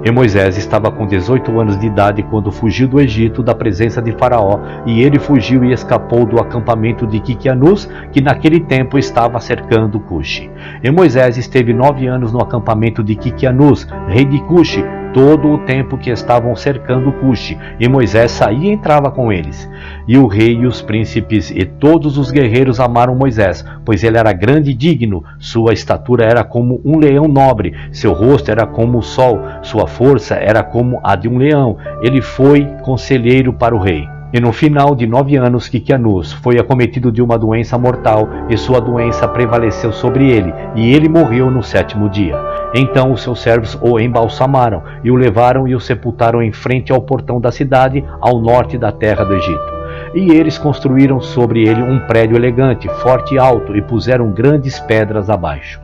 E Moisés estava com 18 anos de idade quando fugiu do Egito da presença de Faraó, e ele fugiu e escapou do acampamento de Quiquianus, que naquele tempo estava cercando Cuxi. E Moisés esteve 9 anos no acampamento de Quiquianus, rei de Cuxi, todo o tempo que estavam cercando Cuxi, e Moisés saía e entrava com eles. E o rei e os príncipes e todos os guerreiros amaram Moisés, pois ele era grande e digno, sua estatura era como um leão nobre, seu rosto era como o sol, sua força era como a de um leão. Ele foi conselheiro para o rei. E no final de 9 anos, Quiquianus foi acometido de uma doença mortal, e sua doença prevaleceu sobre ele, e ele morreu no 7º dia. Então os seus servos o embalsamaram, e o levaram e o sepultaram em frente ao portão da cidade, ao norte da terra do Egito. E eles construíram sobre ele um prédio elegante, forte e alto, e puseram grandes pedras abaixo.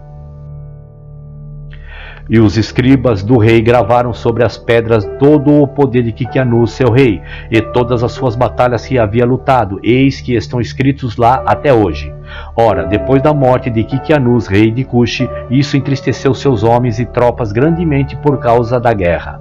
E os escribas do rei gravaram sobre as pedras todo o poder de Quiquianus, seu rei, e todas as suas batalhas que havia lutado, eis que estão escritos lá até hoje. Ora, depois da morte de Quiquianus, rei de Cuxi, isso entristeceu seus homens e tropas grandemente por causa da guerra.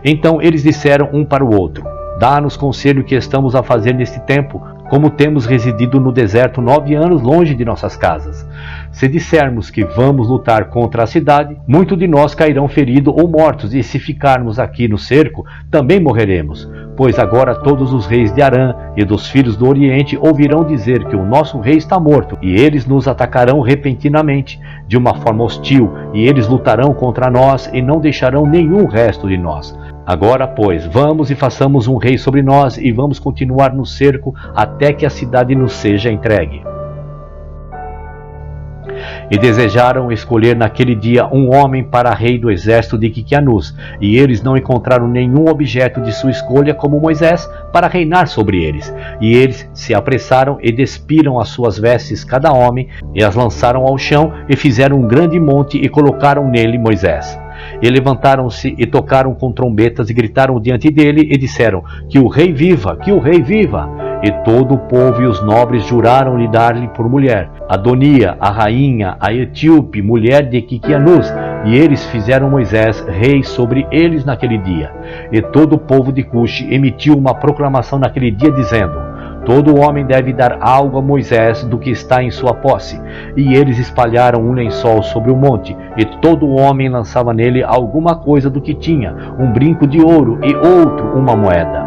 Então eles disseram um para o outro: dá-nos conselho que estamos a fazer neste tempo, como temos residido no deserto 9 anos longe de nossas casas. Se dissermos que vamos lutar contra a cidade, muitos de nós cairão feridos ou mortos, e se ficarmos aqui no cerco, também morreremos. Pois agora todos os reis de Arã e dos filhos do Oriente ouvirão dizer que o nosso rei está morto, e eles nos atacarão repentinamente, de uma forma hostil, e eles lutarão contra nós e não deixarão nenhum resto de nós. Agora, pois, vamos e façamos um rei sobre nós, e vamos continuar no cerco até que a cidade nos seja entregue. E desejaram escolher naquele dia um homem para rei do exército de Quiquianus, e eles não encontraram nenhum objeto de sua escolha como Moisés para reinar sobre eles. E eles se apressaram e despiram as suas vestes cada homem, e as lançaram ao chão, e fizeram um grande monte e colocaram nele Moisés. E levantaram-se e tocaram com trombetas e gritaram diante dele e disseram: que o rei viva, que o rei viva! E todo o povo e os nobres juraram-lhe dar-lhe por mulher Adonia, a rainha, a etíope, mulher de Quiquianus, e eles fizeram Moisés rei sobre eles naquele dia. E todo o povo de Cuxi emitiu uma proclamação naquele dia dizendo: todo homem deve dar algo a Moisés do que está em sua posse. E eles espalharam um lençol sobre o monte, e todo homem lançava nele alguma coisa do que tinha, um brinco de ouro e outro uma moeda.